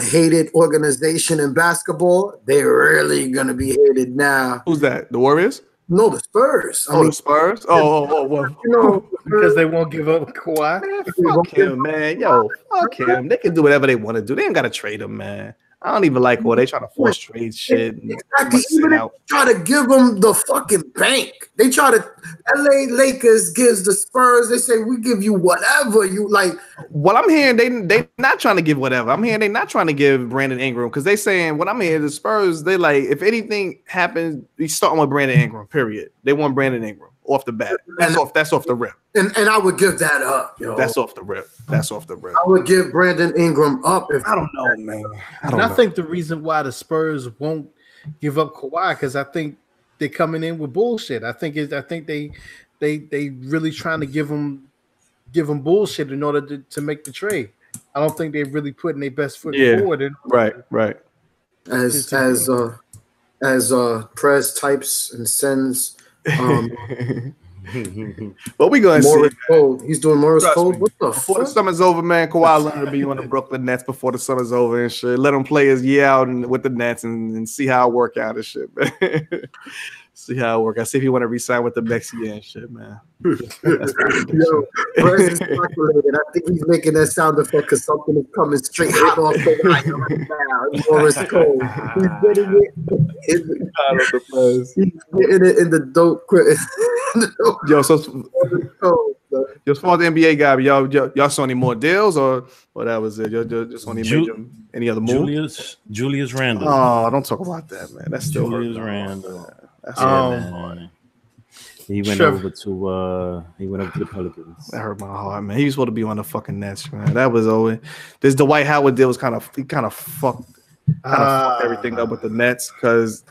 hated organization in basketball, they're really gonna be hated now. Who's that? The Warriors? No, the Spurs. The Spurs? Well. You know, because they won't give up Kawhi. Man, fuck him, man. Yo, fuck him. They can do whatever they want to do. They ain't gotta trade him, man. I don't even like they try to force trade shit. Exactly. Even if they try to give them the fucking bank. They try to LA Lakers gives the Spurs, they say we give you whatever you like. Well, I'm hearing they not trying to give whatever. I'm hearing they not trying to give Brandon Ingram because they saying what I'm hearing the Spurs, they like if anything happens, you starting with Brandon Ingram, period. They want Brandon Ingram off the bat. That's off the rip. And I would give that up, yo. That's off the rip. I would give Brandon Ingram up if I don't know, man. I think the reason why the Spurs won't give up Kawhi because I think they're coming in with bullshit. I think they really trying to give him bullshit in order to make the trade. I don't think they're really putting their best foot forward. Right. As Prez types and sends What we gonna Morris see? Code. He's doing Morris Code. What the before fuck? the summer's over, man, Kawhi Leonard will be on the Brooklyn Nets before the summer's over and shit. Let him play his year out with the Nets and see how it work out and shit, man. See how it work out. See if he want to resign with the next year and shit, man. Yo, Prez is calculated. I think he's making that sound effect because something is coming straight hot off the wire right now. Morris Code. He's getting it in the dope. Yo, so as far as the NBA guy, y'all saw any more deals or that was it? Y'all just want to make any other move? Julius Randle. Oh, don't talk about that, man. That's still Julius Randle. That's man. He went over to the Pelicans. That hurt my heart, man. He was supposed to be on the fucking Nets, man. That was always this Dwight Howard deal was kind of fucked everything up with the Nets because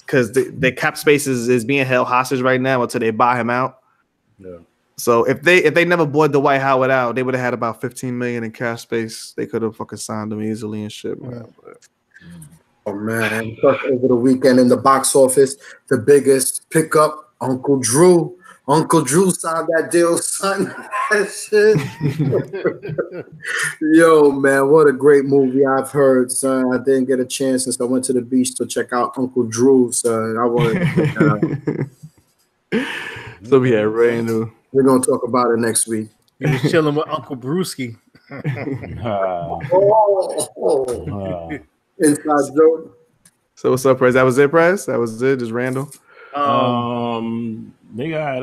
the cap space is being held hostage right now until they buy him out. Yeah. So if they never bought Dwight Howard out, they would have had about $15 million in cap space. They could have fucking signed him easily and shit, man. But, oh man! Plus, over the weekend in the box office, the biggest pickup, Uncle Drew. Uncle Drew signed that deal, son. That shit. Yo, man, what a great movie I've heard, son. I didn't get a chance since I went to the beach to check out Uncle Drew, son. I wanted to check that out. So yeah, Randall. We're gonna talk about it next week. He was chilling with Uncle Brewski. Inside joke. So what's up, Prez? That was it, Prez? That was it? Just Randall? They got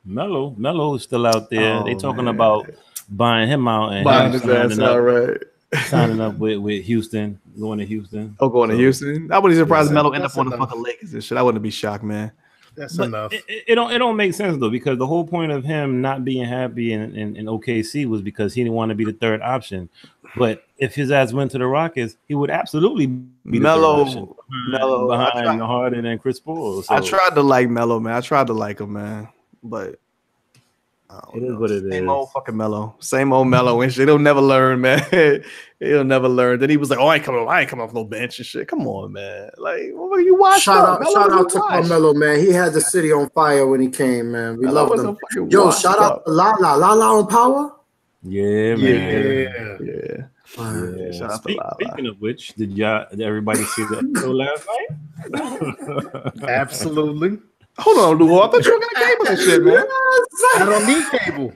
Melo. Melo is still out there. They talking about buying him out and buying his ass out, right? Signing up with Houston, going to Houston. Oh, going to Houston. I wouldn't be surprised Melo end up on the fucking Lakers and shit. I wouldn't be shocked, man. That's enough. It don't make sense though, because the whole point of him not being happy in OKC was because he didn't want to be the third option. But if his ass went to the Rockets, he would absolutely be the third option behind Harden and Chris Paul. So. I tried to like Melo, man. I tried to like him, man, but It is what it is. Same old fucking Mello. Same old Mello and shit. He'll never learn, man. He'll never learn. Then he was like, "Oh, I ain't coming off no bench and shit." Come on, man. Like, what you watch? Shout out to Carmelo, man. He had the city on fire when he came, man. We loved him. Yo, shout out to Lala on Power. Yeah, man. Yeah. Shout out to Lala. Speaking of which, did everybody see the episode last night? Absolutely. Hold on, Lugo. I thought you were gonna cable that shit, man. I don't need cable.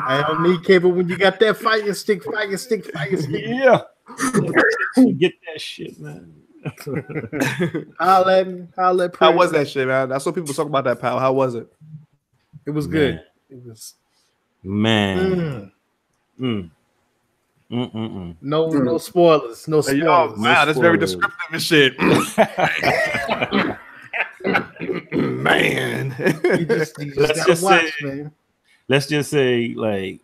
I don't need cable when you got that fighting stick. Yeah. Get that shit, man. How was that shit, man? I saw people talk about that, pal. How was it? It was good. It was man. No spoilers. No spoilers. Yo, wow, that's very descriptive and shit. Man. Let's just say, like,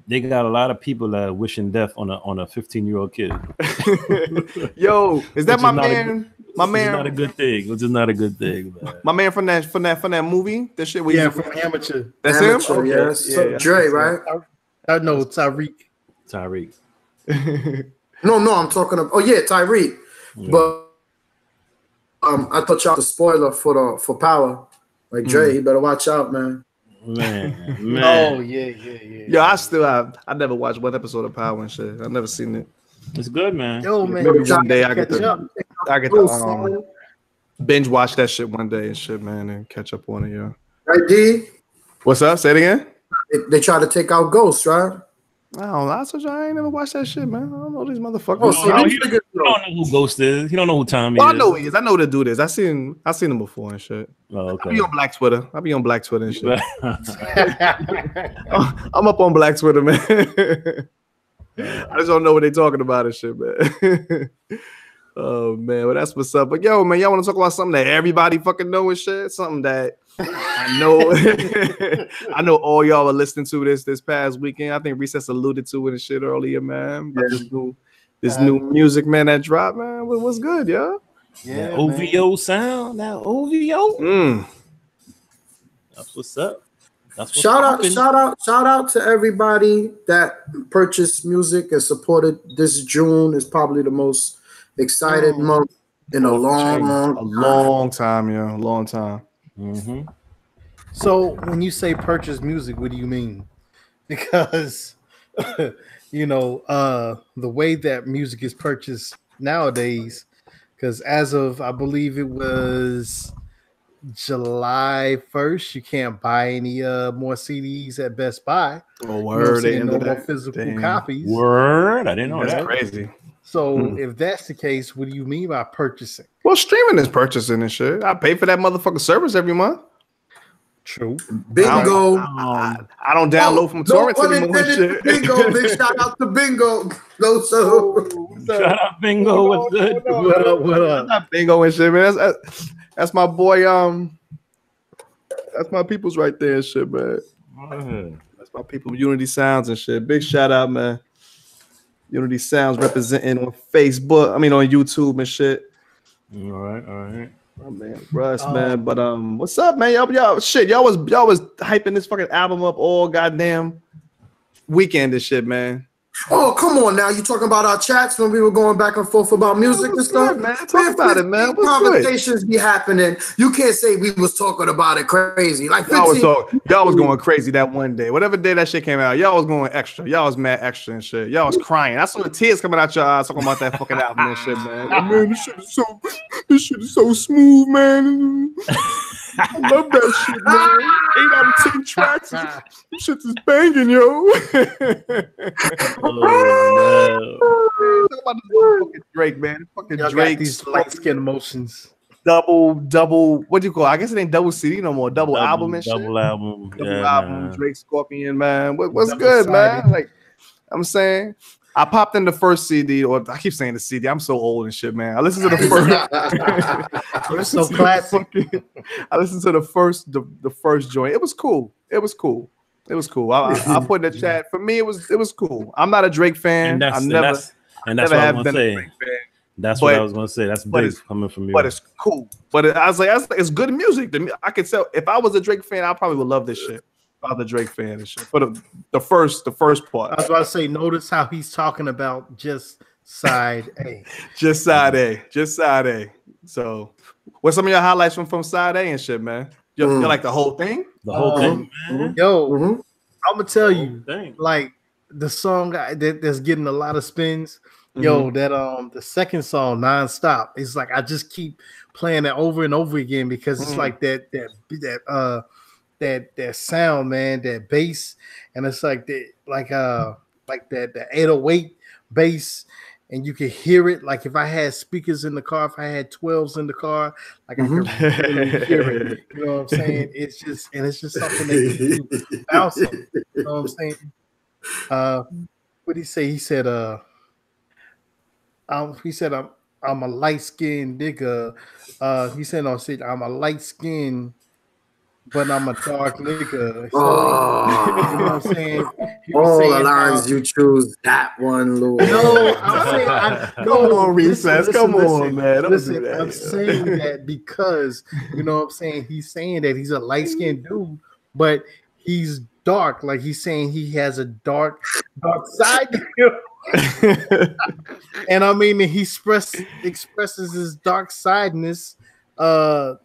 they got a lot of people that are wishing death on a 15-year-old kid. Yo, is that my man? My man, not a good thing. Which is not a good thing, man. My man from that movie. That shit. Yeah, from Amateur. That's Amateur, him. Yes. Yeah. Dre, right? No, Tyreek. No, I'm talking about. Oh yeah, Tyreek. Yeah. But I thought y'all the spoiler for Power. Like Dre, you better watch out, man. Man. Oh yeah. Yeah, I never watched one episode of Power and shit. I've never seen it. It's good, man. Yo, man. Maybe one day I get to binge watch that shit one day and shit, man, and catch up on it, yeah. Right, D? What's up? Say it again. They try to take out Ghost, right? I don't know. I ain't never watched that shit, man. I don't know these motherfuckers. Oh, so you don't know who Ghost is. You don't know who Tommy is. I know he is. I know the dude is. I seen him before and shit. Oh, okay. I be on Black Twitter and shit. I'm up on Black Twitter, man. I just don't know what they talking about and shit, man. Oh man, well that's what's up. But yo, man, y'all want to talk about something that everybody fucking know and shit? Something that I know I know all y'all are listening to this past weekend. I think Recess alluded to it and shit earlier, man. But this new music, man, that dropped, man. What's good, yo? Yeah, that OVO sound. That OVO. That's what's up. Shout out to everybody that purchased music and supported this June. Is probably the most excited month in a long time. Yeah, a long time. Mm-hmm. So when you say purchase music, what do you mean? Because the way that music is purchased nowadays, because as of I believe it was July 1st, you can't buy any more CDs at Best Buy. Oh, word! No more physical copies. Word! I didn't know that's that. Crazy. So if that's the case, what do you mean by purchasing? Well, streaming is purchasing and shit. I pay for that motherfucking service every month. True. Bingo. I don't download from torrents anymore. And shit. Bingo. Big shout out to Bingo. Shout out Bingo. What's good? What up? Not Bingo and shit, man. That's my boy. That's my people's right there and shit, man. That's my people. Unity Sounds and shit. Big shout out, man. Unity Sounds representing on Facebook. I mean on YouTube and shit. All right. Oh, man, Russ, man. But what's up, man? Y'all was hyping this fucking album up all goddamn weekend and shit, man. Oh, come on now. You talking about our chats when we were going back and forth about music and stuff? Man, talk about it, man. Conversations be happening. You can't say we was talking about it crazy. Like y'all was going crazy that one day. Whatever day that shit came out, y'all was going extra. Y'all was mad extra and shit. Y'all was crying. I saw the tears coming out your eyes talking about that fucking album and shit, man. Man, this shit is so smooth, man. I love that shit, man. 8 out of 10 tracks. This shit is banging, yo. Talk about this fucking Drake, man. Fucking Drake. These light skin emotions. Double. What do you call it? I guess it ain't double CD no more. Double album and shit. Double album. Man. Drake Scorpion, man. What's good, man? Like I'm saying. I popped in the first CD, or I keep saying the CD. I'm so old and shit, man. I listened to the first. So classic. I listened to the first joint. It was cool. I put in the chat. For me, it was cool. I'm not a Drake fan. And that's what I'm gonna say. That's what I was gonna say. That's big coming from you. But it's cool. But I was like, it's good music. I could tell if I was a Drake fan, I probably would love this shit. If I was a Drake fan and shit. For the first part. I was about to say, notice how he's talking about just side A. Just side A. So, what's some of your highlights from side A and shit, man? You like the whole thing? The whole thing, man. Yo, I'm gonna tell you, like the song that's getting a lot of spins. Yo, that the second song, Nonstop, it's like I just keep playing it over and over again because it's like that sound, man, that bass, and it's like that 808 bass, and you can hear it. Like if I had speakers in the car, if I had 12s in the car, like I could really hear it. You know what I'm saying? It's just something that you bounce on. You know what I'm saying? What did he say? He said, I'm a light-skinned nigga. He said, "No, shit, I'm a light-skinned, but I'm a dark nigga." So, you know what I'm saying? All the lines you choose, that one, Lord. No, I'm saying, come on, Recess. Come on, man. Listen, I'm saying that because, you know what I'm saying? He's saying that he's a light-skinned dude, but he's dark. Like he's saying he has a dark side to him. And I mean, he expresses his dark sideness.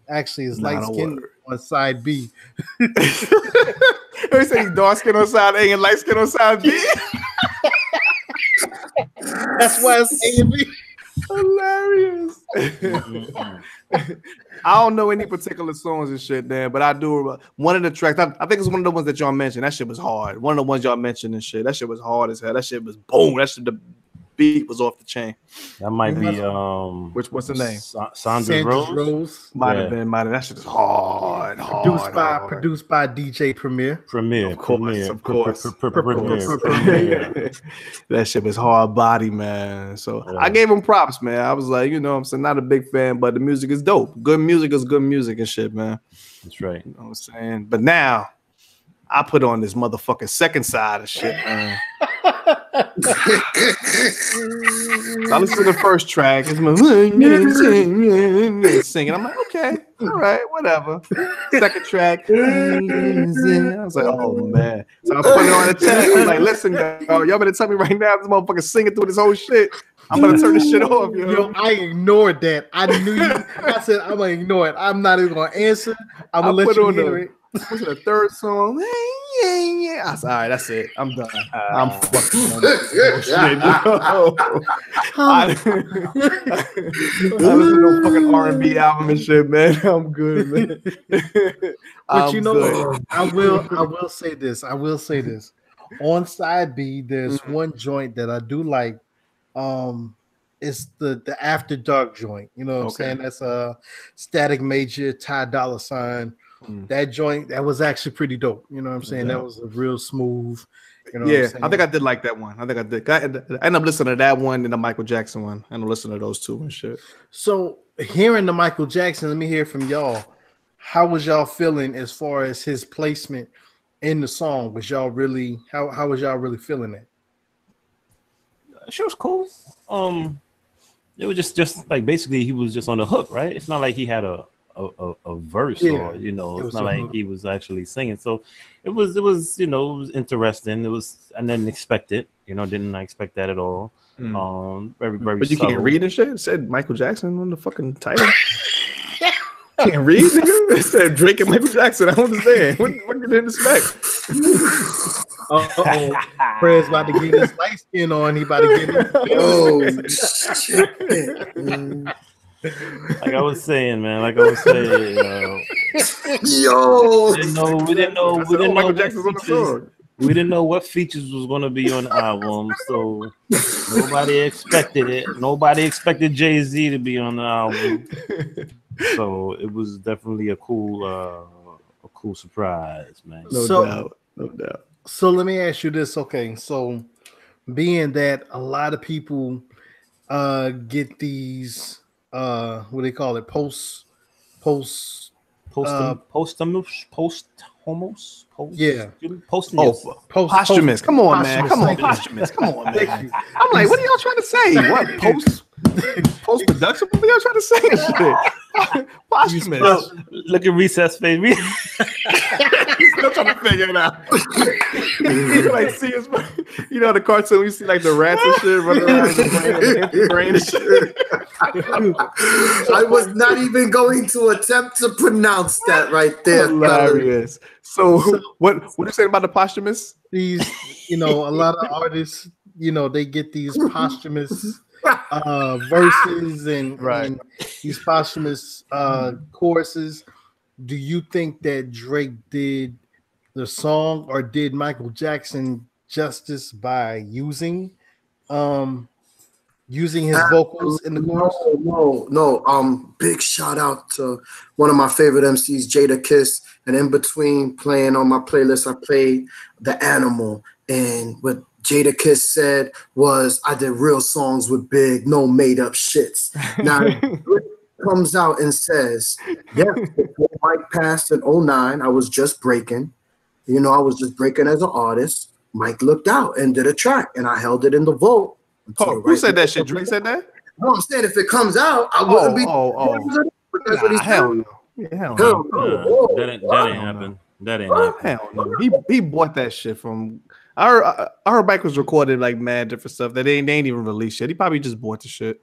Actually, his light skin on side B. He said he's dark skin on side A and light skin on side B. That's why it's A and B. Hilarious. I don't know any particular songs and shit, man, but I do. One of the tracks, I think it's one of the ones that y'all mentioned. That shit was hard. One of the ones y'all mentioned and shit. That shit was hard as hell. That shit was boom. That shit, the beat was off the chain. That might be what's the name? Sandra Rose. Might have been. That shit is hard. Produced by DJ Premier. Of course. That shit was hard body, man. So I gave him props, man. I was like, you know what I'm saying, not a big fan, but the music is dope. Good music is good music and shit, man. That's right. You know what I'm saying? But now I put on this motherfucking second side of shit, man. I listen to the first track. It's my singing. I'm like, okay, all right, whatever. Second track, I was like, oh man. So I put it on the chat. I'm like, listen, y'all better tell me right now, this motherfucker singing through this whole shit. I'm gonna turn this shit off, yo. I ignored that. I knew you. I said I'm gonna ignore it. I'm not even gonna answer. I'm gonna let you hear it. What's the third song? I said, all right, that's it. I'm done. I'm fucking done. I listen to no fucking R&B album and shit, man. I'm good, man. But you know what? I will say this. On side B, there's one joint that I do like. It's the After Dark joint. You know what I'm saying? That's a Static Major, Ty Dolla $ign. That joint, that was actually pretty dope. You know what I'm saying? That was a real smooth. You know what I'm saying? I think I did like that one. I ended up listening to that one and the Michael Jackson one. I ended up listening to those two and shit. So hearing the Michael Jackson, let me hear from y'all. How was y'all feeling as far as his placement in the song? Was y'all really how was y'all really feeling it? She was cool. It was just like basically he was just on the hook, right? It's not like he had a verse or it's not like he was actually singing. So it was it was interesting. It was, I didn't expect it, didn't expect that at all. Very but you can't read and shit. It said Michael Jackson on the fucking title. Can't read, nigga. It said Drake and Michael Jackson. I don't understand. What you didn't expect? Fred's about to get his light skin on. He about to get it. Like I was saying, man. Yo, we didn't know Michael Jackson's on the song. We didn't know what features was going to be on the album, so nobody expected it. Nobody expected Jay-Z to be on the album, so it was definitely a cool surprise, man. No doubt. So let me ask you this, okay? So being that a lot of people get these what do they call it? Posthumous. Posthumous. Come on, man. Posthumous. I'm like, what are y'all trying to say? What Post production? What y'all trying to say? Shit. Posthumous. Look at Recess, baby. He's still trying to figure it out. Like, see his, you know, the cartoon, you see like the rats and shit running around the brain and shit. I was not even going to attempt to pronounce that right there. Hilarious. So what you saying about the posthumous? These, you know, a lot of artists, you know, they get these posthumous verses and these posthumous choruses. Do you think that Drake did the song, or did Michael Jackson justice by using his vocals in the chorus? No. Big shout out to one of my favorite MCs, Jada Kiss. And in between playing on my playlist, I played The Animal. And what Jada Kiss said was, I did real songs with Big, no made up shits. Now, comes out and says, yes, before Mike passed in 2009, I was just breaking. You know, I was just breaking as an artist. Mike looked out and did a track, and I held it in the vault. Who said that shit? Drake said that? No, I'm saying if it comes out, I wouldn't be. That's what he's hell no. Yeah, hell no. That ain't happen. That ain't happen. Hell no. He bought that shit from. I heard Mike was recording like mad different stuff that they ain't even released yet. He probably just bought the shit.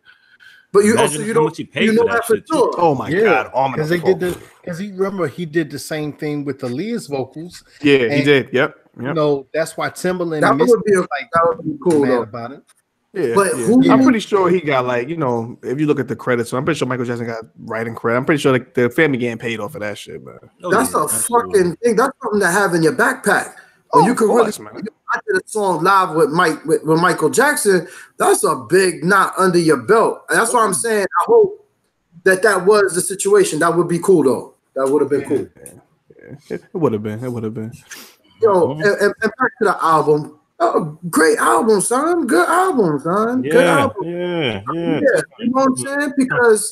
But you also you know that for sure. Oh my god! Because they did because he did the same thing with Aaliyah's vocals. Yeah, he did. Yep. You know, that's why Timbaland that would be cool mad about it. Yeah, but I'm pretty sure he got like, you know, if you look at the credits, so I'm pretty sure Michael Jackson got writing credit. I'm pretty sure like, the family getting paid off of that shit, man. That's a fucking thing. That's something to have in your backpack. When you can really, I did a song live with Michael Jackson. That's a big knot under your belt. And that's why I'm saying I hope that was the situation. That would be cool though. That would have been cool. Yeah. It would have been. It would have been. Yo, and back to the album. Oh, great album, son. Good album, son. Good album. Yeah. You know what I'm saying? Because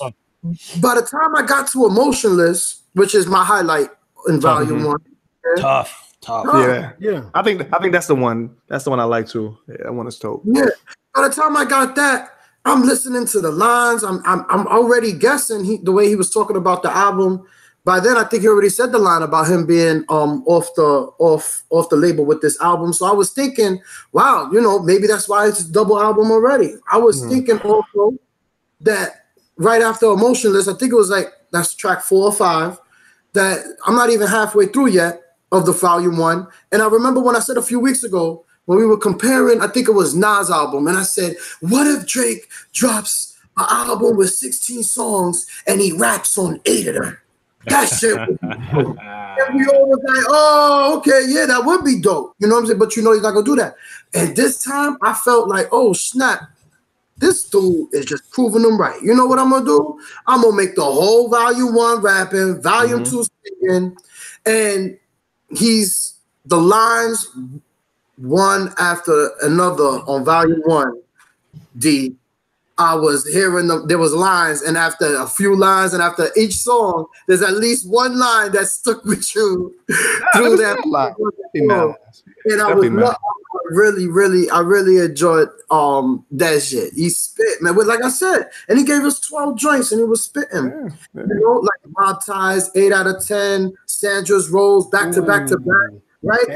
by the time I got to Emotionless, which is my highlight in volume 1. Tough. Yeah. I think that's the one. That's the one I like too. Yeah, that one is dope. Yeah. By the time I got that, I'm listening to the lines. I'm already guessing the way he was talking about the album. By then, I think he already said the line about him being off the label with this album. So I was thinking, wow, you know, maybe that's why it's a double album already. I was thinking also that right after Emotionless, I think it was like that's track 4 or 5, that I'm not even halfway through yet of the volume 1. And I remember when I said a few weeks ago when we were comparing, I think it was Nas' album, and I said, what if Drake drops an album with 16 songs and he raps on 8 of them? That shit would be dope. And we all was like, oh, okay, yeah, that would be dope. You know what I'm saying? But you know he's not gonna do that. And this time I felt like, oh snap, this dude is just proving them right. You know what I'm gonna do? I'm gonna make the whole volume 1 rapping, volume 2 singing, and he's the lines one after another on volume 1. I was hearing there was lines, and after a few lines, and after each song, there's at least one line that stuck with you through that line. And I really enjoyed that shit. He spit, man. Like I said, and he gave us 12 joints, and he was spitting. You know, like Mob Ties, 8 out of 10, Sandra's Rolls, back to back. Right.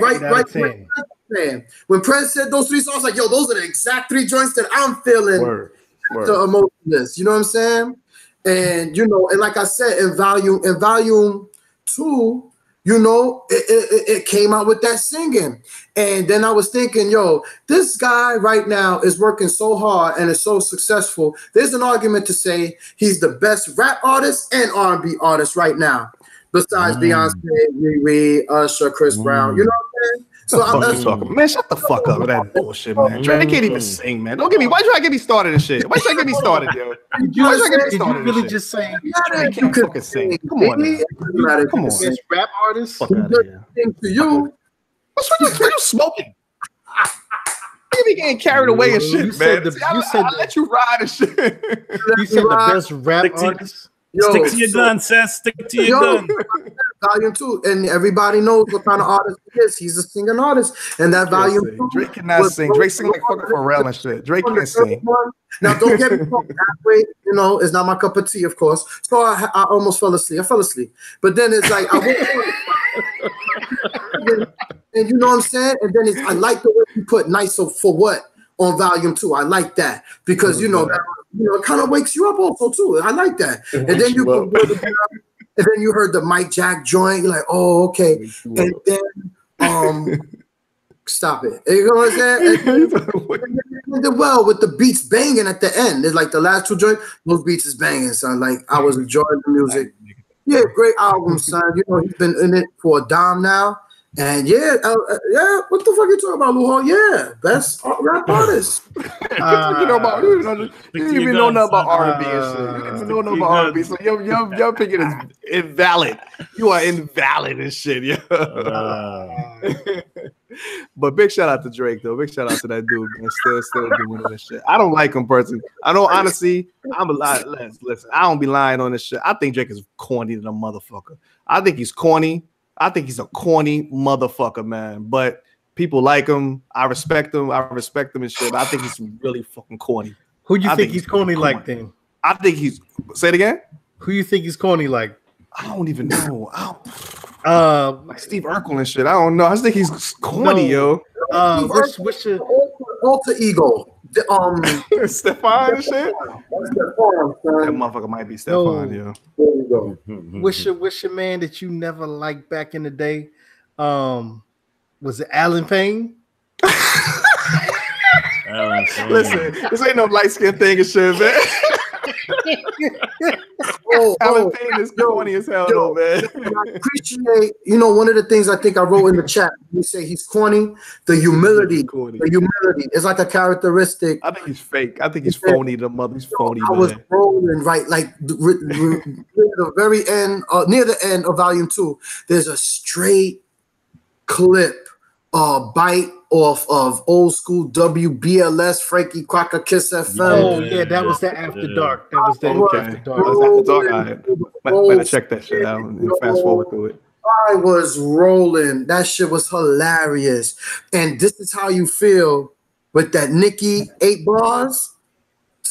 Man, when Prince said those 3 songs, I was like, yo, those are the exact 3 joints that I'm feeling. Word. The Emotionless, you know what I'm saying? And you know, and like I said, in volume 2, you know, it came out with that singing. And then I was thinking, yo, this guy right now is working so hard and is so successful. There's an argument to say he's the best rap artist and R&B artist right now, besides Beyonce, Riri, Usher, Chris Brown. You know what I'm saying? So man, shut the fuck up with that bullshit, man. Drake can't even sing, man. Don't get me. Why you try to get me started and shit? Why you try to get me started, yo? Really just saying Drake can't fucking sing? Come on, man. Come on. Rap artist. Fuck out of here. To you, what's with you smoking? You be getting carried away and shit, man. I let you ride and shit. You said the best rap artist. Stick to your gun, Seth. Stick to your gun. Volume 2, and everybody knows what kind of artist he is. He's a singing artist, and that Volume 2. Drake cannot sing. Drake sing like fucking Pharrell and shit. Drake can't sing. Now, don't get me wrong. Halfway, it's not my cup of tea, of course. So I almost fell asleep. I fell asleep, but then it's like I woke up, and you know what I'm saying. And then I like the way you put "Nice for What" on Volume 2. I like that because it kind of wakes you up also too. I like that. And then and then you heard the Mike Jack joint. You're like, oh, okay. And then stop it. You know what I'm saying? And then, well, with the beats banging at the end. It's like the last two joints, those beats is banging, son. Like I was enjoying the music. Yeah, great album, son. He's been in it for a dime now. And yeah, what the fuck you talking about, Luho? Yeah, best rap artist. You don't even know nothing about R&B and shit. You don't even know nothing about R&B. So your opinion is invalid. You are invalid and shit, But big shout out to Drake, though. Big shout out to that dude, man. Still doing this shit. I don't like him personally. I know, honestly, I'm a lie. Listen, I don't be lying on this shit. I think Drake is corny than a motherfucker. I think he's corny. I think he's a corny motherfucker, man. But people like him. I respect him and shit. But I think he's really fucking corny. Who you think he's corny like then? I think he's. Say it again. Who you think he's corny like? I don't even know. Like Steve Urkel and shit. I don't know. I just think he's corny, yo. What's your alter ego? Stefan and shit. That motherfucker might be Stefan, yo. There you go. What's your man that you never liked back in the day? Was it Alan Payne? Listen, this ain't no light skin thing and shit, man. Alan Payne is corny as hell, though, man. I appreciate, one of the things I think I wrote in the chat. You say he's corny. The humility. The humility is like a characteristic. I think he's fake. I think he's phony. The mother's phony. I was rolling right, like the very end, near the end of Volume 2. There's a straight clip, bite off of old school WBLS, Frankie Crocker, Kiss FM. Oh yeah, that was the After Dark. That was the After Dark. That was After Dark. Better check that shit out and fast forward through it. I was rolling. That shit was hilarious. And this is how you feel with that Nicki 8 bars,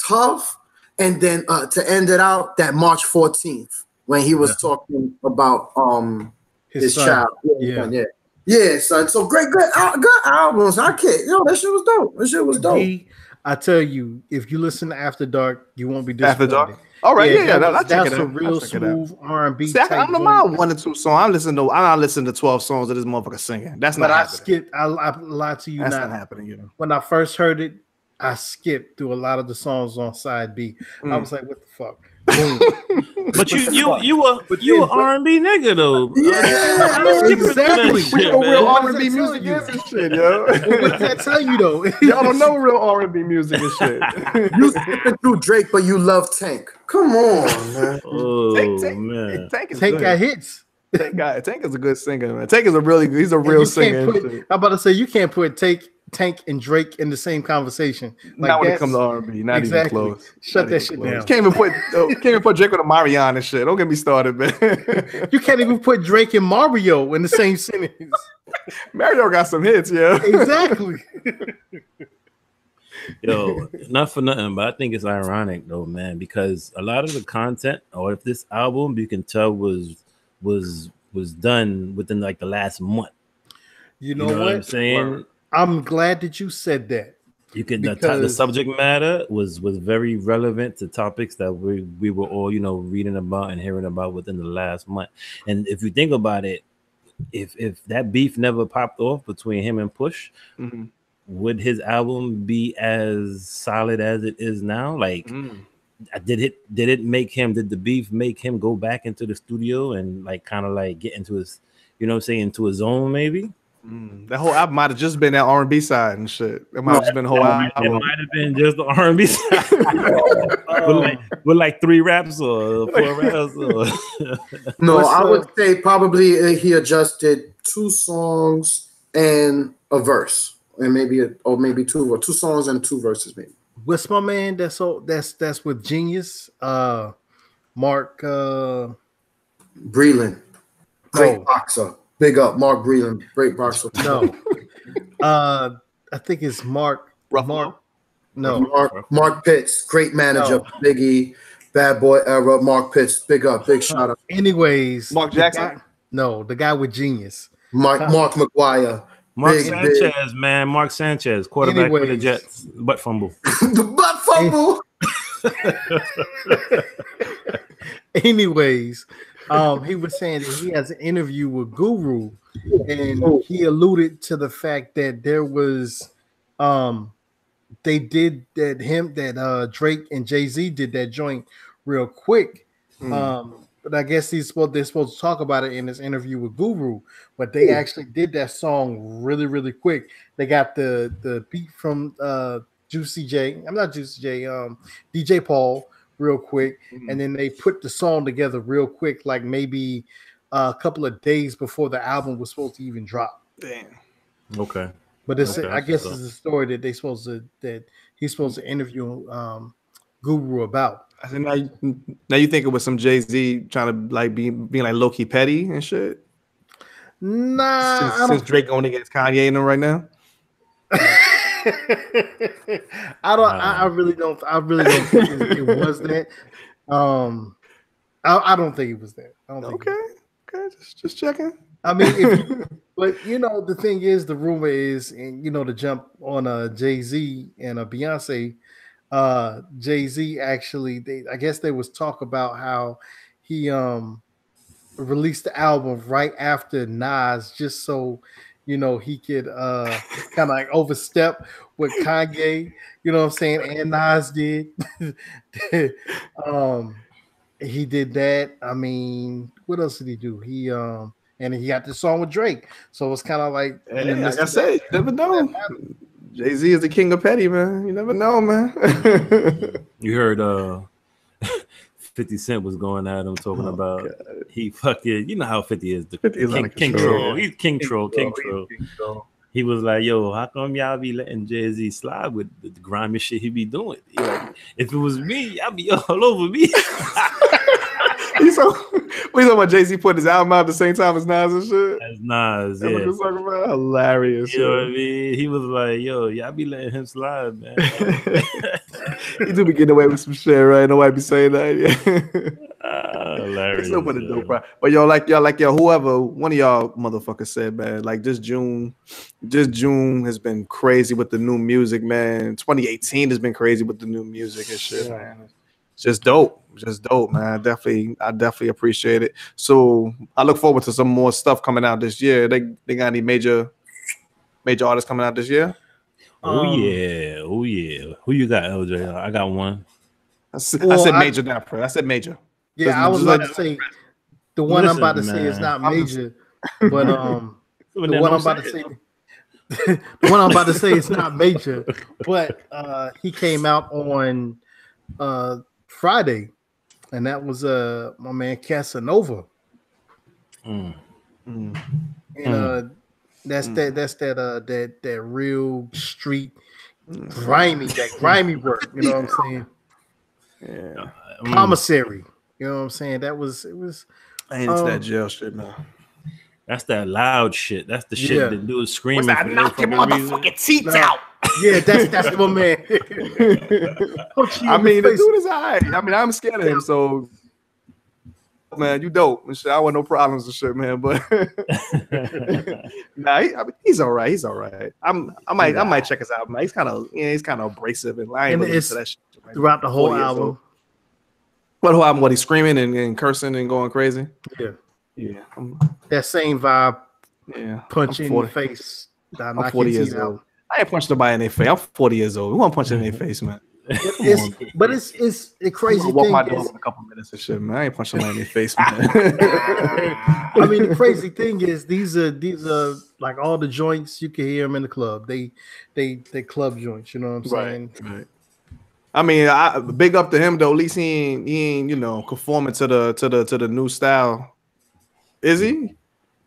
tough. And then to end it out, that March 14th when he was talking about his child. Yeah, son. So good albums. I can't. That shit was dope. That shit was dope. I tell you, if you listen to After Dark, you won't be disappointed. After Dark. All right, that's a real smooth R&B. See, I'm the mind 1 or 2 songs. I'm not listening to 12 songs of this motherfucker singing. That's not happening. I lied to you. That's not happening. When I first heard it, I skipped through a lot of the songs on side B. I was like, what the fuck? But you were R&B nigga though. Yeah, exactly. We know real R&B music is and shit, yo. What does that tell you though? Y'all don't know real R&B music and shit. You skipping through Drake, but you love Tank. Come on, man. Man. Tank got hits. Tank is a good singer, man. Tank is he's a real singer. I'm about to say you can't put Tank and Drake in the same conversation. Like not when it comes to R&B, not even close. Shut that shit down. Can't even put Drake with a Marion and shit. Don't get me started, man. You can't even put Drake and Mario in the same sentence. Mario got some hits, yeah. Exactly. Yo, not for nothing, but I think it's ironic though, man, because a lot of the content, or if this album, you can tell was done within like the last month. You know what I'm saying? I'm glad that you said that. You can the subject matter was very relevant to topics that we were all reading about and hearing about within the last month. And if you think about it, if that beef never popped off between him and Push, would his album be as solid as it is now? Like, did the beef make him go back into the studio and like kind of like get into his, into his zone maybe? That whole album might have just been that R&B side and shit. It might have just been the whole album. It might have been just the R&B side with like 3 raps or 4 raps. No, I would say probably he adjusted 2 songs and a verse, and maybe 2 songs and 2 verses, maybe. What's my man? That's with Genius, Mark Breland. Great boxer. Big up, Mark Breland. Great boxer. No. I think it's Mark. Ruffalo? Mark Pitts. Great manager. Biggie. Bad boy era. Mark Pitts. Big up. Big shout out. Anyways. Mark Jackson? The guy with genius. Mark McGuire. Mark Sanchez, man. Mark Sanchez, quarterback for the Jets. Butt fumble. The butt fumble. Anyways, he was saying that he has an interview with Guru, and he alluded to the fact that there was Drake and Jay-Z did that joint real quick. But I guess they're supposed to talk about it in this interview with Guru, but they actually did that song really, really quick. They got the beat from DJ Paul real quick, and then they put the song together real quick, like maybe a couple of days before the album was supposed to even drop. Damn. Okay. But I guess it's a story that he's supposed to interview Guru about. I said, now you think it was some Jay-Z trying to like being like low key petty and shit. Nah, since Drake going against Kanye and them right now. I really don't think it was that. I don't think it was that. Okay, just checking. I mean, but the thing is, the rumor is, and to jump on Jay-Z and Beyonce. Jay-Z actually, I guess there was talk about how he released the album right after Nas, just so he could kind of like overstep what Kanye, what I'm saying, and Nas did. He did that. I mean, what else did he do? He and he got the song with Drake, so it's kind of like, like I said, you never know. Jay-Z is the king of petty, man. You never know, man. You heard 50 Cent was going at him talking about God. He fucking, you know how 50 is, the 50 is king troll. He's king troll. He was like, yo, how come y'all be letting Jay-Z slide with the grimy shit he be doing? He like, if it was me, y'all be all over me. We talking about Jay-Z putting his album out at the same time as Nas and shit. As Nas, yeah. What talking about? Hilarious. You know what I mean? He was like, yo, y'all be letting him slide, man. He do be getting away with some shit, right? Nobody be saying that. Hilarious. It's nobody dope, bro. But y'all, whoever, one of y'all motherfuckers said, man, like this June has been crazy with the new music, man. 2018 has been crazy with the new music and shit, man. It's just dope, man. I definitely appreciate it. So I look forward to some more stuff coming out this year. They got any major artists coming out this year? Oh yeah. Who you got, LJ? I got one. I said major, not Prince. I said maja. Yeah, I was about to say the one I'm about to say is not major, but the one I'm about to say. The one I'm about to say is not major, but he came out on Friday, and that was my man Casanova. And that's that real street grimy work. You know what I'm saying? Yeah. Commissary. You know what I'm saying? It was. I ain't into that jail shit now. That's that loud shit. That's the shit that dudes screaming. I knock your motherfucking teeth out. Yeah, that's my man. I mean, the dude is alright. I mean, I'm scared of him, so man, you dope and shit. I want no problems and shit, man. But he's all right. He's all right. I might check his album. He's kind of abrasive and lying into that shit throughout the whole album. What whole album? What, he's screaming and cursing and going crazy? Yeah. That same vibe. Yeah. Punch in the face. I'm 40 years old. I ain't punched nobody in their face. I'm 40 years old. We want to punch in their face, man. It's the crazy walk thing. My dog in a couple minutes and shit, man. I ain't punching somebody in their face, man. I mean, the crazy thing is these are like all the joints you can hear them in the club. They club joints. You know what I'm saying? Right. I mean, big up to him though. At least he ain't conforming to the new style. Is he?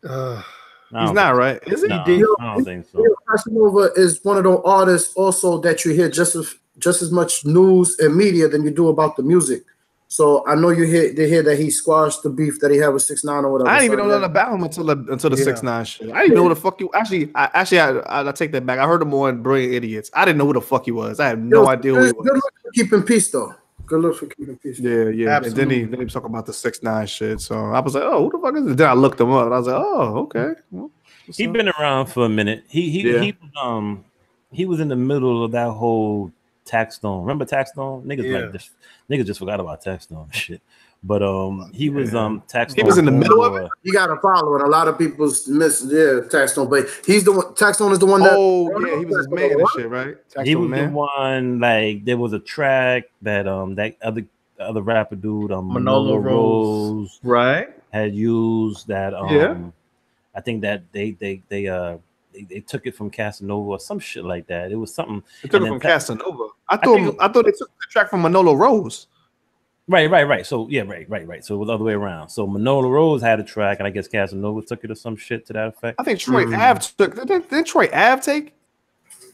He's not, right? Is he? No, I don't think so. Casanova is one of those artists also that you hear just as much news and media than you do about the music. So I know they hear that he squashed the beef that he had with 6ix9ine or whatever. I didn't even know nothing about him until the 6ix9ine shit. I didn't know who the fuck you. I take that back. I heard him on Brilliant Idiots. I didn't know who the fuck he was. I had no idea who he was. Good luck for keeping peace, though. Good luck for keeping peace. Yeah. Absolutely. And then he was talking about the 6ix9ine shit. So I was like, oh, who the fuck is this? Then I looked him up and I was like, oh, okay. Well, He been around for a minute. He was in the middle of that whole Taxstone. Remember Taxstone? Niggas just forgot about Taxstone shit. But he was Taxstone. He was in the middle of it. You gotta follow it. A lot of people miss Taxstone, but he's the one. Taxstone is the one that. Oh yeah, he was his man and shit, right? He was the one. Like there was a track that that other rapper dude, Manolo Rose, right, had used that. I think that they took it from Casanova or some shit like that. It was something. They took it from Casanova. I thought they took the track from Manolo Rose. Right. So yeah, right. So it was the other way around. So Manolo Rose had a track, and I guess Casanova took it or some shit to that effect. I think Troy Ave took. Didn't Troy Ave take?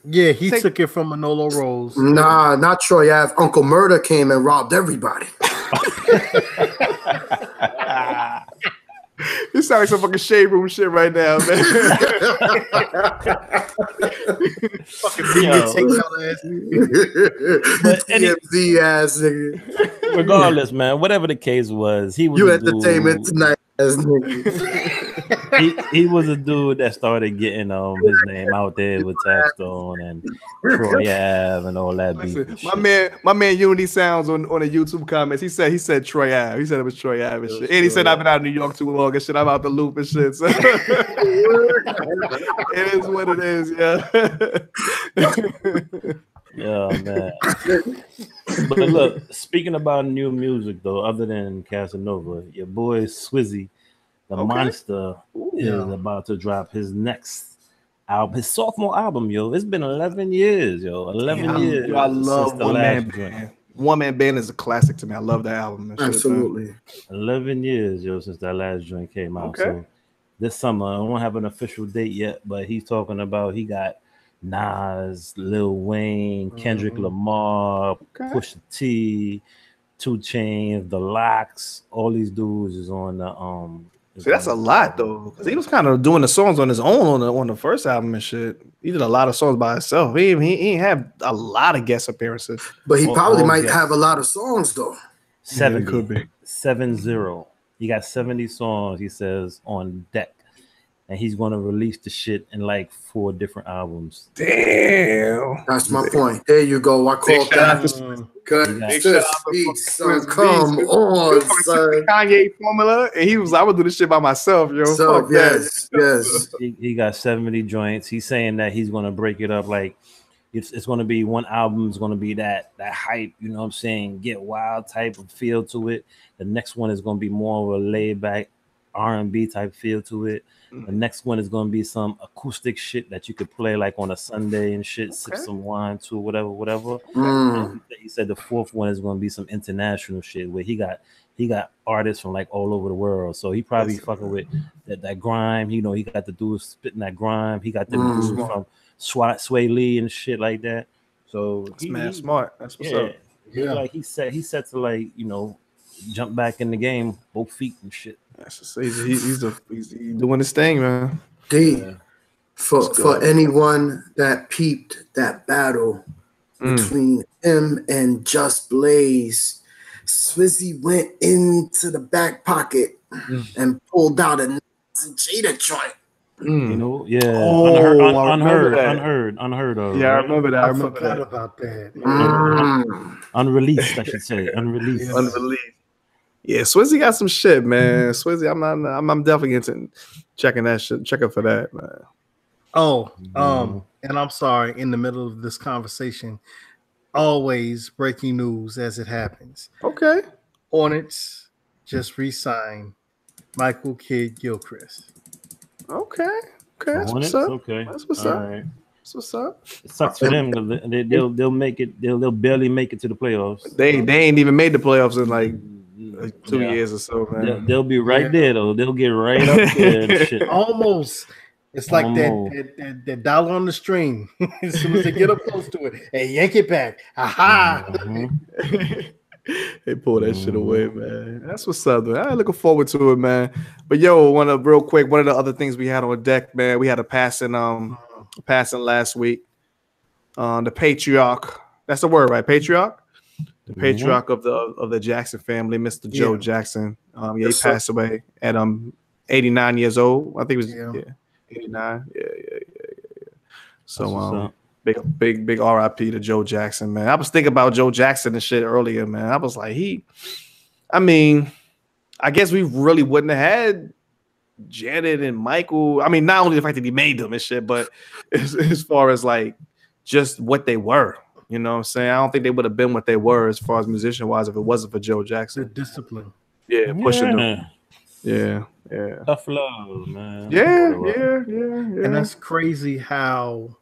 Yeah, he took it from Manolo Rose. Nah, not Troy Ave. Uncle Murder came and robbed everybody. You sound like some fucking shade room shit right now, man. Fucking TMZ ass nigga. Regardless, man, whatever the case was, he was entertainment tonight. He was a dude that started getting his name out there with Taxstone and Troy Ave and all that. My man Unity Sounds on the YouTube comments. He said Troy Ave. He said it was Troy Ave and shit. And he said I've been out of New York too long and shit. I'm out the loop and shit. So. It is what it is, yeah. Yeah, man. But look, speaking about new music though, other than Casanova, your boy Swizzy, the monster, is about to drop his next album, his sophomore album, yo. It's been 11 years, yo. 11 years. Yo, I love One Man Band. One Man Band is a classic to me. I love that album. Absolutely. 11 years, yo, since that last joint came out. Okay. So this summer, I don't have an official date yet, but he's talking about he got Nas, Lil Wayne, Kendrick Lamar, Pusha T, 2 Chainz, The Lox. All these dudes is on the See, that's a lot though, because he was kind of doing the songs on his own on the first album and shit. He did a lot of songs by himself. He ain't have a lot of guest appearances, but he probably might have a lot of songs though. 70, yeah, could be 70. He got 70 songs. He says on deck. And he's going to release the shit in like 4 different albums. Damn. That's my point. There you go. I called that. Come on, son. Kanye formula. And he was, I would do this shit by myself, yo. So, yes. He got 70 joints. He's saying that he's going to break it up like it's going to be one album is going to be that hype, you know what I'm saying? Get wild type of feel to it. The next one is going to be more of a laid back R&B type feel to it. The next one is going to be some acoustic shit that you could play like on a Sunday and shit, sip some wine to whatever. He said the 4th one is going to be some international shit where he got artists from like all over the world. So he probably fucking with that grime. You know, he got the dudes spitting that grime. He got the dudes from Sway Lee and shit like that. So he's smart. That's what's up. Yeah, like he said to like, you know, jump back in the game, both feet and shit. He's doing his thing, man. For anyone that peeped that battle between him and Just Blaze, Swizzy went into the back pocket and pulled out a Jada joint. You know, unheard of. Yeah, I remember that. I forgot about that. Unreleased, I should say. Unreleased. Yeah, Swizzy got some shit, man. Swizzy, I'm definitely into checking that shit, checking for that, man. And I'm sorry, in the middle of this conversation, always breaking news as it happens. Okay. Hornets just re-signed Michael Kidd Gilchrist. Okay. That's what's up. Okay. That's what's All up. right. That's what's up. It sucks for them. They'll make it. They'll barely make it to the playoffs. They ain't even made the playoffs in like 2 years or so, man. They'll be right there though. They'll get right up there. And shit. Almost. It's like that dollar on the string. As soon as they get up close to it, hey, yank it back. Aha! They pull that shit away, man. That's what's up, man. I'm looking forward to it, man. But yo, one of the other things we had on deck, man. We had a passing last week. The patriarch. That's the word, right? Patriarch. The patriarch of the Jackson family, Mr. Joe Jackson. He passed away at 89 years old. I think it was 89. Yeah. So big RIP to Joe Jackson, man. I was thinking about Joe Jackson and shit earlier, man. I was like, I guess we really wouldn't have had Janet and Michael. I mean, not only the fact that he made them and shit, but as far as like just what they were. You know what I'm saying? I don't think they would have been what they were as far as musician-wise if it wasn't for Joe Jackson. The discipline. Yeah, pushing them. Yeah. Tough love, man. Yeah. And that's crazy how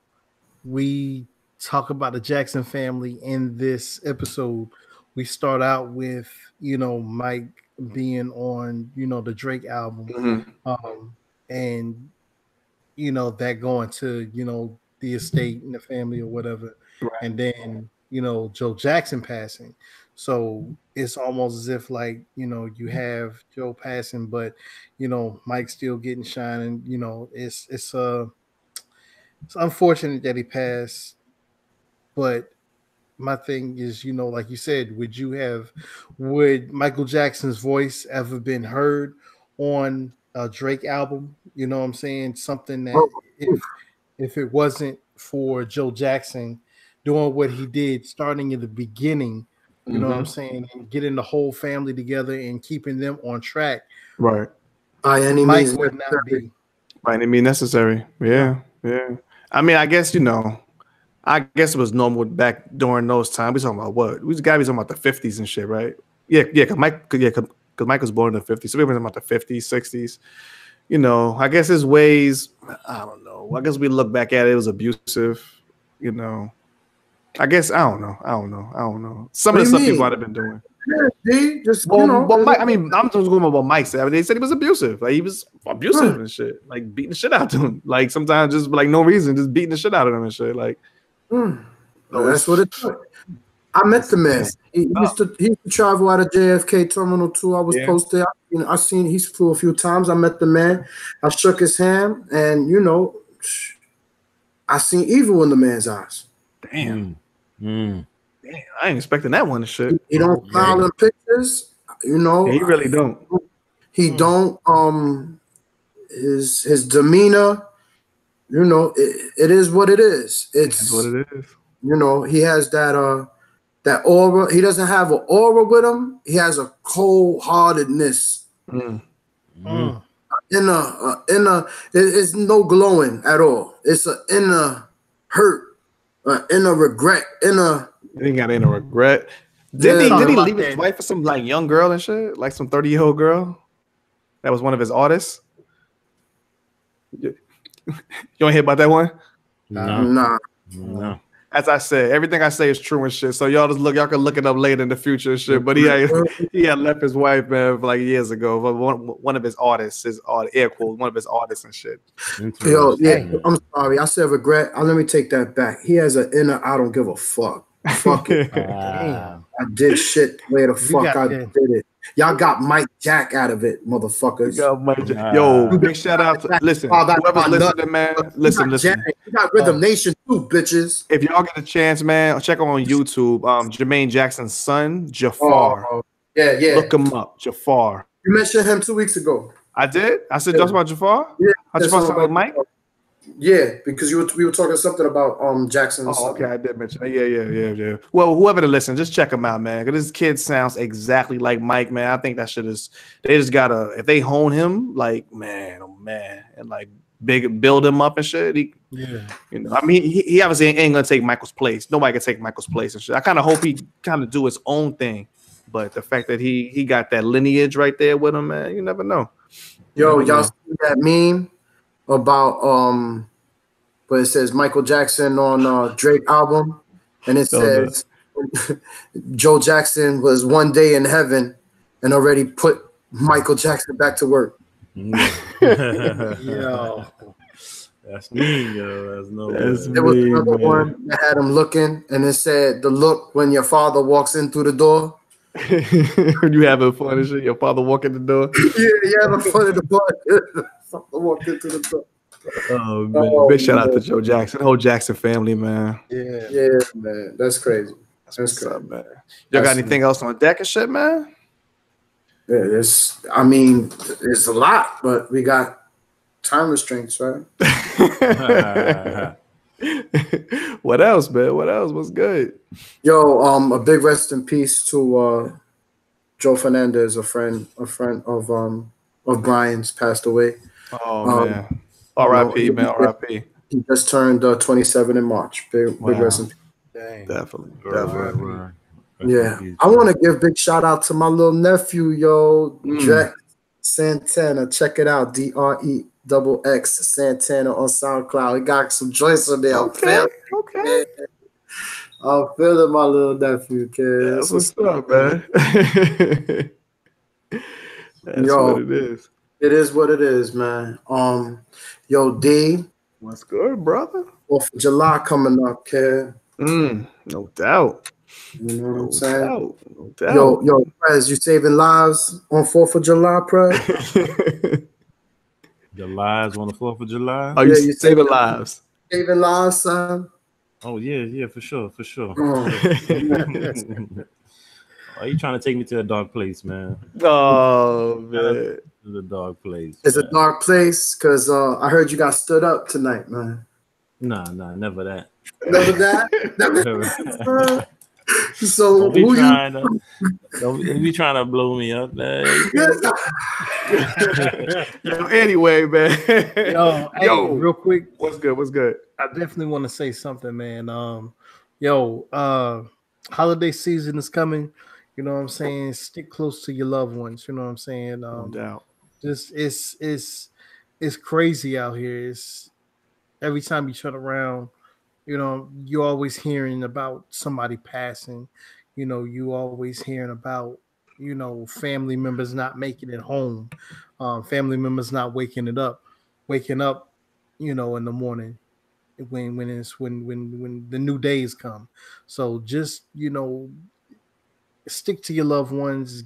we talk about the Jackson family in this episode. We start out with, Mike being on, the Drake album. And, that going to, the estate and the family or whatever. Right. And then, Joe Jackson passing. So it's almost as if like, you have Joe passing, but, Mike still getting shining. It's unfortunate that he passed. But my thing is, like you said, would Michael Jackson's voice ever been heard on a Drake album? You know what I'm saying? Something that if it wasn't for Joe Jackson doing what he did starting in the beginning, you know what I'm saying, and getting the whole family together and keeping them on track. Right. By any means would not be. By any means necessary. Yeah. I mean, I guess, it was normal back during those times. We talking about what? We gotta be talking about the 50s and shit, right? Yeah, because Mike was born in the 50s. So we were talking about the 50s, 60s. I guess his ways, I don't know. I guess we look back at it was abusive, I guess I don't know. Some of the stuff people might have been doing. Yeah, just Mike, I mean, I'm just going about Mike said. They said he was abusive. Like he was abusive and shit. Like beating the shit out of him. Like sometimes just like no reason, just beating the shit out of them and shit. Like that's what it's like. I met the man. He used to travel out of JFK Terminal 2. I was posted. I seen he flew a few times. I met the man. I shook his hand, and I seen evil in the man's eyes. Damn. Damn, I ain't expecting that one to shit. He don't file in pictures, he really don't. He don't. His demeanor, it is what it is. It's what it is. He has that aura. He doesn't have an aura with him. He has a cold-heartedness. Inner. It's no glowing at all. It's an inner hurt, inner regret, inner. He ain't got inner regret. Did he leave his wife for some like young girl and shit, like some 30-year-old girl? That was one of his artists. You don't hear about that one? Nah. As I said, everything I say is true and shit. So y'all can look it up later in the future and shit. But he had left his wife, man, like years ago. One of his artists, air quotes, one of his artists and shit. Yo, I'm sorry. I said regret. Let me take that back. He has an inner I don't give a fuck. Fuck it. Damn. I did shit where the fuck I did it. Y'all got Mike Jack out of it, motherfuckers. Yo, big shout out to whoever's listening, man. Listen. You got Rhythm Nation too, bitches. If y'all get a chance, man, check him on YouTube. Jermaine Jackson's son, Jafar. Yeah. Look him up, Jafar. You mentioned him 2 weeks ago. I did. I said just about Jafar. Yeah. I just want something about Mike. Yeah, because we were talking something about Jackson. Okay, I did mention that. Yeah. Well, whoever to listen, just check him out, man. Because this kid sounds exactly like Mike, man. I think that shit is. They just gotta, if they hone him, like man, and like build him up and shit. I mean, he obviously ain't gonna take Michael's place. Nobody can take Michael's place and shit. I kind of hope he kind of do his own thing, but the fact that he got that lineage right there with him, man, you never know. Y'all see that meme about but it says Michael Jackson on Drake album, and it says Joe Jackson was one day in heaven and already put Michael Jackson back to work. Yo, that's me, yo. There was another one that had him looking, and it said the look when your father walks in through the door. You having fun and shit. Your father walk in the door. Yeah, having fun in the bar. Father walked into the door. Oh man! Big shout out to Joe Jackson, the whole Jackson family, man. Yeah, man, that's crazy. That's What's crazy, up, man. Y'all got anything else on deck and shit, man? Yeah, I mean, it's a lot, but we got time restraints, right? What else, man? What else? What's good? Yo, a big rest in peace to Joe Fernandez, a friend of Brian's, passed away. Oh man, R.I.P. Man, R.I.P. He just turned 27 in March. Big rest in peace. dang. Definitely. Right. Yeah, I want to give big shout out to my little nephew, yo, Drex Santana. Check it out, DREXX Santana on SoundCloud. He got some joints on there. Okay. I'm feeling my little nephew, kid. That's what's up, man. That's what it is. It is what it is, man. Yo, D. What's good, brother? 4th of July coming up, kid. No doubt. You know what I'm saying? No doubt. Yo, Prez, you saving lives on 4th of July, Prez? Your lives on the 4th of July? Are you saving lives? Saving lives, son. Oh yeah, for sure. Oh. Are you trying to take me to a dark place, man? Oh man, it's a dark place. It's a dark place because I heard you got stood up tonight, man. Nah, never that. Never that. Never. So don't be trying to blow me up, man. Anyway, man. Yo, real quick. What's good? I definitely want to say something, man. Holiday season is coming. You know what I'm saying? Stick close to your loved ones. You know what I'm saying? No doubt. Just it's crazy out here. It's every time you turn around, you know, you're always hearing about somebody passing. You know, you always hearing about, you know, family members not making it home, family members not waking up, you know, in the morning when the new days come. So just, you know, stick to your loved ones,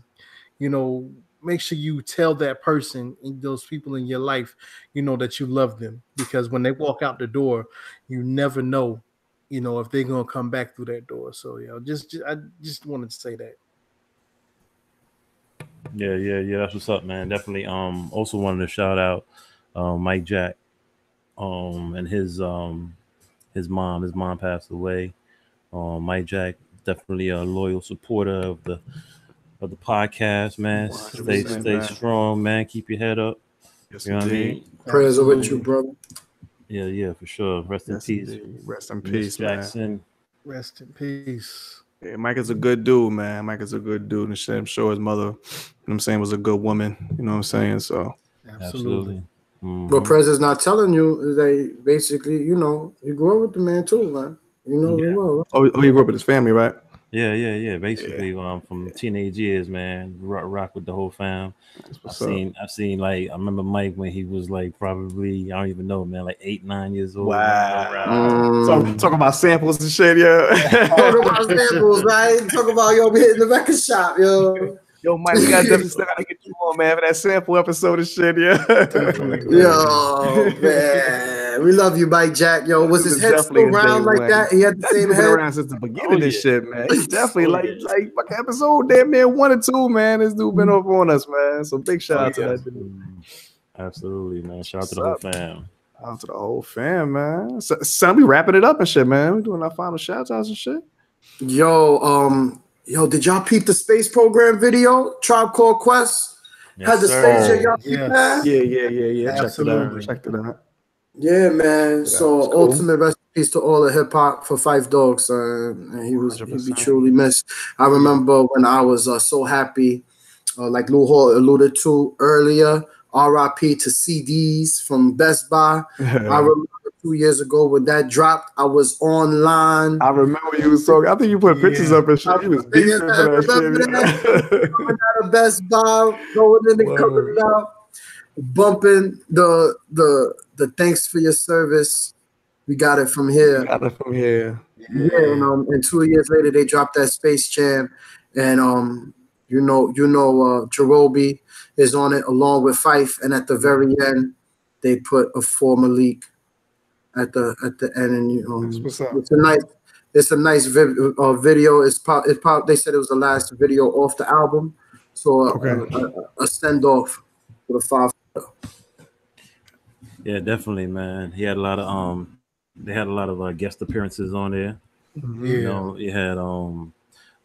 you know, make sure you tell that person and those people in your life, you know, that you love them, because when they walk out the door, you never know, you know, if they're gonna come back through that door. So I just wanted to say that. Yeah, that's what's up, man. Definitely. Also wanted to shout out Mike Jack, and his mom. His mom passed away. Mike Jack, definitely a loyal supporter of the podcast, man. Stay strong, man. Keep your head up. Yes, you know what I mean? Prayers are with you, brother. Yeah, for sure. Rest in peace. Indeed. Rest in peace, Jackson. Man. Rest in peace. Yeah, Mike is a good dude, man. Mike is a good dude, and shit. I'm sure his mother, you know what I'm saying, was a good woman. You know what I'm saying? So absolutely. Mm-hmm. But Prez is not telling you is they basically, you know, you grew up with the man too, man. You know the well. Right? Oh, he grew up with his family, right? Yeah. Basically, from teenage years, man, rock with the whole fam. I've seen like I remember Mike when he was like probably I don't even know, man, like 8-9 years old. Wow. Talk about samples and shit, yo. Talk about samples, right? Talk about we hitting the record shop, yo. Yo, Mike, we definitely still gotta get you on, man, for that sample episode and shit, yeah. Yo, man, we love you, Mike Jack. Yo, was his head still round like that? He had the same head. Been around since the beginning of this shit, man. He's definitely like fucking episode damn near 1 or 2, man. This dude been over on us, man. So big shout out to that dude. Absolutely, man. Shout out to the whole fam. Out to the whole fam, man. So we wrapping it up and shit, man. We doing our final shout outs and shit. Yo, did y'all peep the space program video? Tribe Called Quest had the space shit. Y'all peep that? Yeah. Absolutely. Checked it out. Yeah, man. So cool. Ultimate rest in peace to all the hip hop for Five Dogs. And he'd be truly missed. I remember when I was so happy, like Lou Hall alluded to earlier, RIP to CDs from Best Buy. I remember 2 years ago when that dropped, I was online. I remember you was talking. I think you put pictures up and shit. You was decent for that shit. Coming out of Best Buy, going in and coming out, bumping the thanks for your service. We got it from here. Yeah, and 2 years later they dropped that Space Jam, and Jerobi is on it along with Fife, and at the very end, they put a for Malik at the end, and What's up? it's a nice video. They said it was the last video off the album, so a send off for the 5. Yeah, definitely, man. He had a lot of they had a lot of guest appearances on there. Yeah. You know, you had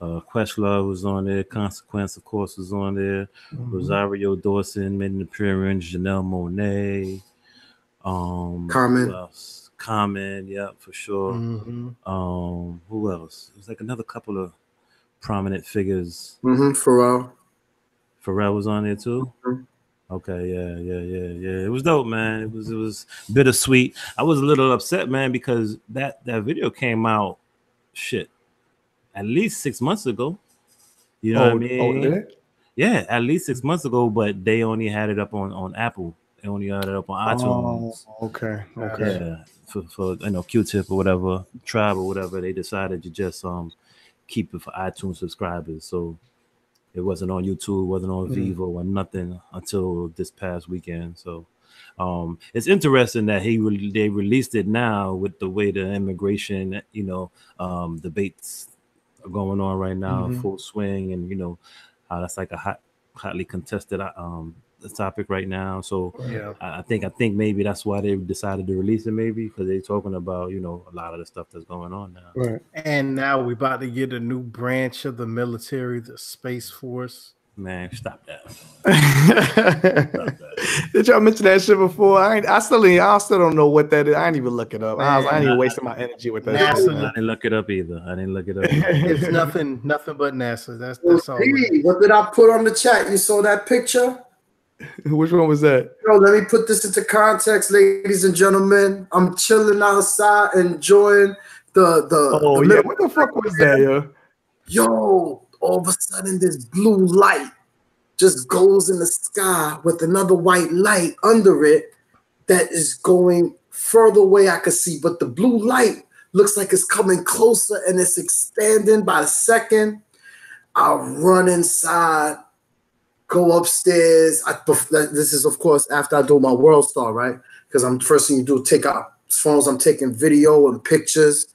Questlove was on there, Consequence, of course, was on there. Rosario Dawson made an appearance, Janelle Monáe, Carmen. who else? Carmen, yeah, for sure. Who else? It was like another couple of prominent figures. Pharrell was on there too. Okay, yeah. It was dope, man. It was bittersweet. I was a little upset, man, because that video came out, at least 6 months ago. You know what I mean? Did it? Yeah, at least 6 months ago, but they only had it up on Apple. They only had it up on iTunes. Okay. Yeah, for Q-Tip or whatever, Tribe or whatever, they decided to just keep it for iTunes subscribers. So it wasn't on YouTube, wasn't on Vivo or nothing until this past weekend. So it's interesting that they released it now with the way the immigration, debates are going on right now, full swing, and how that's like a hotly contested topic right now. So Yeah. I think maybe that's why they decided to release it, maybe because they're talking about a lot of the stuff that's going on now. Right. And now we're about to get a new branch of the military, the Space Force. Man, stop that. Did y'all mention that shit before? I still don't know what that is. I ain't even look it up. I ain't even wasting my energy with that. I didn't look it up either. It's nothing but NASA. That's all. What did I put on the chat? You saw that picture? Which one was that? Let me put this into context, ladies and gentlemen. I'm chilling outside, enjoying the. What the fuck was that, yo? Yo, all of a sudden, this blue light just goes in the sky with another white light under it that is going further away. I could see, but the blue light looks like it's coming closer and it's expanding by the second. I run inside. Go upstairs. This is, of course, after I do my World Star, right? Because first thing you do, take out phones. I'm taking video and pictures.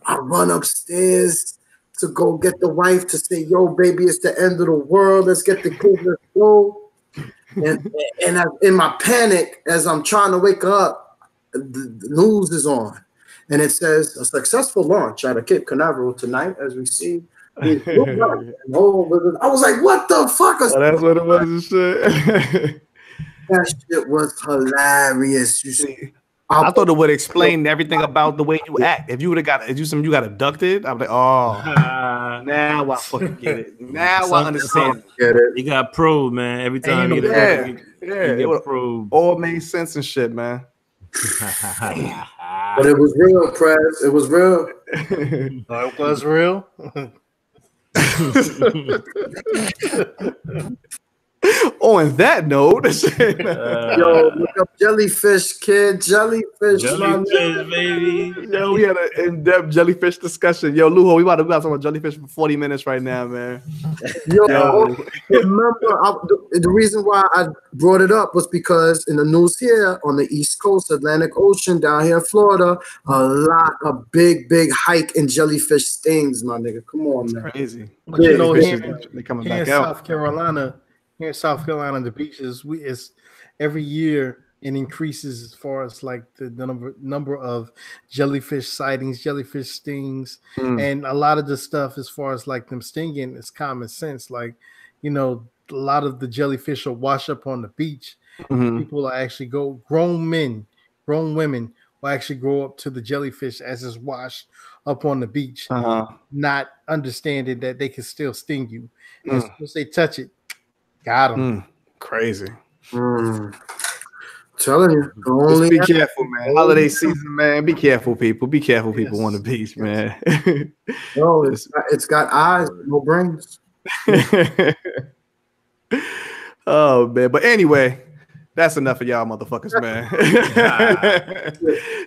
I run upstairs to go get the wife to say, "Yo, baby, it's the end of the world. Let's get the kids. Let's go." And in my panic, as I'm trying to wake up, the news is on, and it says a successful launch out of Cape Canaveral tonight, as we see. I was like, what the fuck? That's what it was and shit. That shit was hilarious. You see, I thought it would explain everything about the way you act. If you got abducted, I'm like, now I fucking get it. Now I understand. Get it. You got probed, man. Every time you get probed. All made sense and shit, man. But it was real, Prez. It was real. It was real. On that note, yo, look up jellyfish, kid. Jellyfish, baby. Yo, we had an in-depth jellyfish discussion. Yo, Luho, we about to talk about jellyfish for 40 minutes right now, man. Yo, remember, the reason why I brought it up was because in the news here on the East Coast, Atlantic Ocean, down here in Florida, a big hike in jellyfish stings, my nigga. Come on, man. Crazy. But here back in South Carolina. Here in South Carolina, the beaches, it's every year it increases as far as like the number of jellyfish sightings, jellyfish stings, and a lot of the stuff as far as like them stinging is common sense. Like, a lot of the jellyfish will wash up on the beach. People will actually grown women will actually go up to the jellyfish as it's washed up on the beach, not understanding that they can still sting you. As soon as they touch it, got him. Crazy. Telling you. Just be careful, man. Holiday season, man. Be careful, people. Be careful, people on the beach, man. No, it's got eyes, no brains. Oh, man. But anyway, That's enough of y'all motherfuckers, man.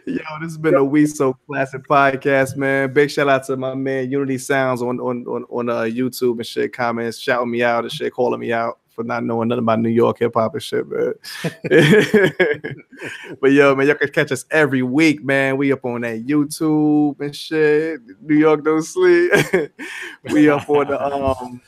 Yo, this has been a We So Classic podcast, man. Big shout out to my man Unity Sounds on YouTube and shit, comments, shouting me out and shit, calling me out for not knowing nothing about New York hip hop and shit, man. But yo, man, y'all can catch us every week, man. We up on that YouTube and shit. New York don't sleep. We up on the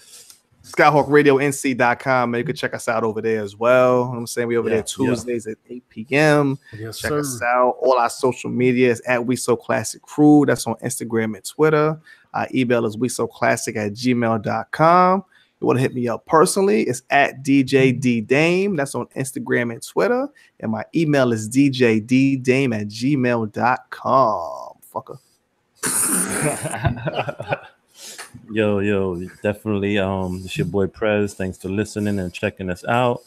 SkyhawkRadioNC.com, man. You can check us out over there as well. I'm saying we over there Tuesdays at 8 p.m. Yes, check sir. us out. All our social media is at We So Classic Crew. That's on Instagram and Twitter. Our email is WeSoClassic@gmail.com. You want to hit me up personally, it's at DJDDame. That's on Instagram and Twitter. And my email is DJDDame@gmail.com. Fucker. Yo, definitely. It's your boy Prez. Thanks for listening and checking us out.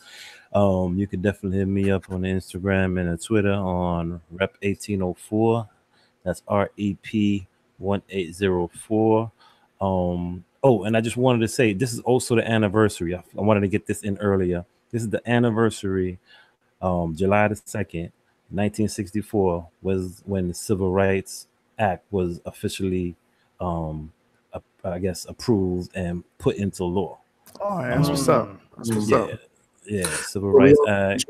You can definitely hit me up on the Instagram and the Twitter on Rep1804. That's REP1804. And I just wanted to say this is also the anniversary. I wanted to get this in earlier. This is the anniversary. July the 2nd, 1964 was when the Civil Rights Act was officially approved and put into law. Oh, that's what's up. That's what's up. Yeah, Civil Rights Act.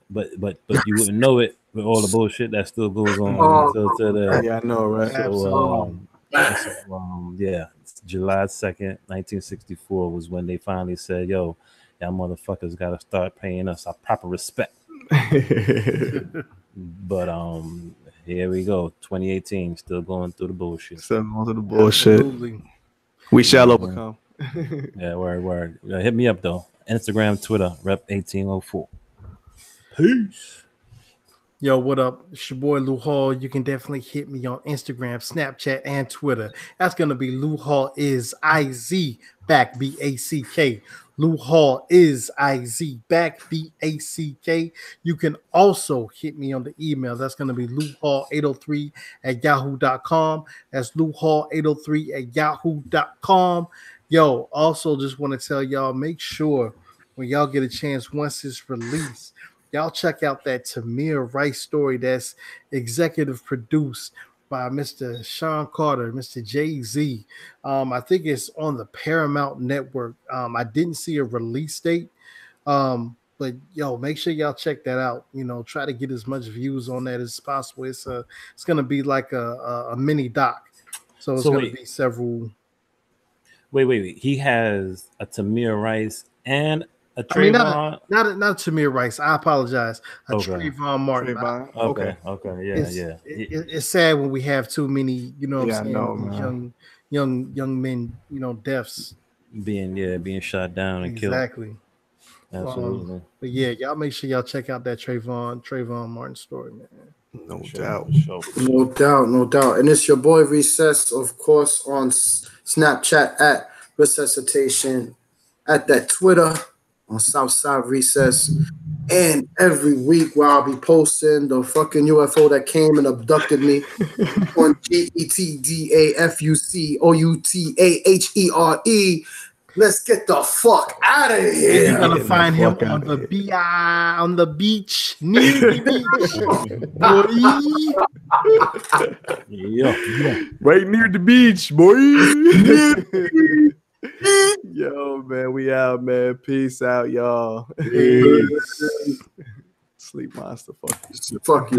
But you wouldn't know it with all the bullshit that still goes on until today. Yeah, I know, right? It's July 2nd, 1964 was when they finally said, yo, y'all motherfuckers gotta start paying us our proper respect. But here we go, 2018, still going through the bullshit. Still going through the bullshit. Absolutely. We shall overcome. Yeah, word. Hit me up though. Instagram, Twitter, Rep1804. Peace. Yo, what up? It's your boy Lou Hall. You can definitely hit me on Instagram, Snapchat, and Twitter. That's gonna be Lou Hall is IZ back BACK. Lou Hall is IZ back BACK. You can also hit me on the email. That's gonna be louhall803@yahoo.com. That's louhall803@yahoo.com. Yo, also just want to tell y'all, make sure when y'all get a chance, once it's released, y'all check out that Tamir Rice story that's executive produced by Mr. Sean Carter, Mr. Jay-Z. I think it's on the Paramount Network. I didn't see a release date, but yo, make sure y'all check that out. You know, try to get as much views on that as possible. It's gonna be like a mini doc, so it's gonna be several. Wait. He has a Tamir Rice and a Trayvon. Not Tamir Rice. I apologize. Trayvon Martin. Okay. Yeah. It's sad when we have too many, you know what I'm saying, young men, you know, deaths. Being shot down and killed. Exactly. Absolutely. But yeah, y'all make sure y'all check out that Trayvon Martin story, man. No doubt. No doubt. And it's your boy Recess, of course, on Snapchat at Resuscitation, at that Twitter on Southside Recess. And every week where I'll be posting the fucking UFO that came and abducted me on GETDAFUCOUTAHERE. Let's get the fuck out of here. You're gonna find him on the on the beach, near the beach. Yeah. Right near the beach, boy. Yo, man, we out, man. Peace out, y'all. Peace. Sleep monster. Fuck you. Fuck you.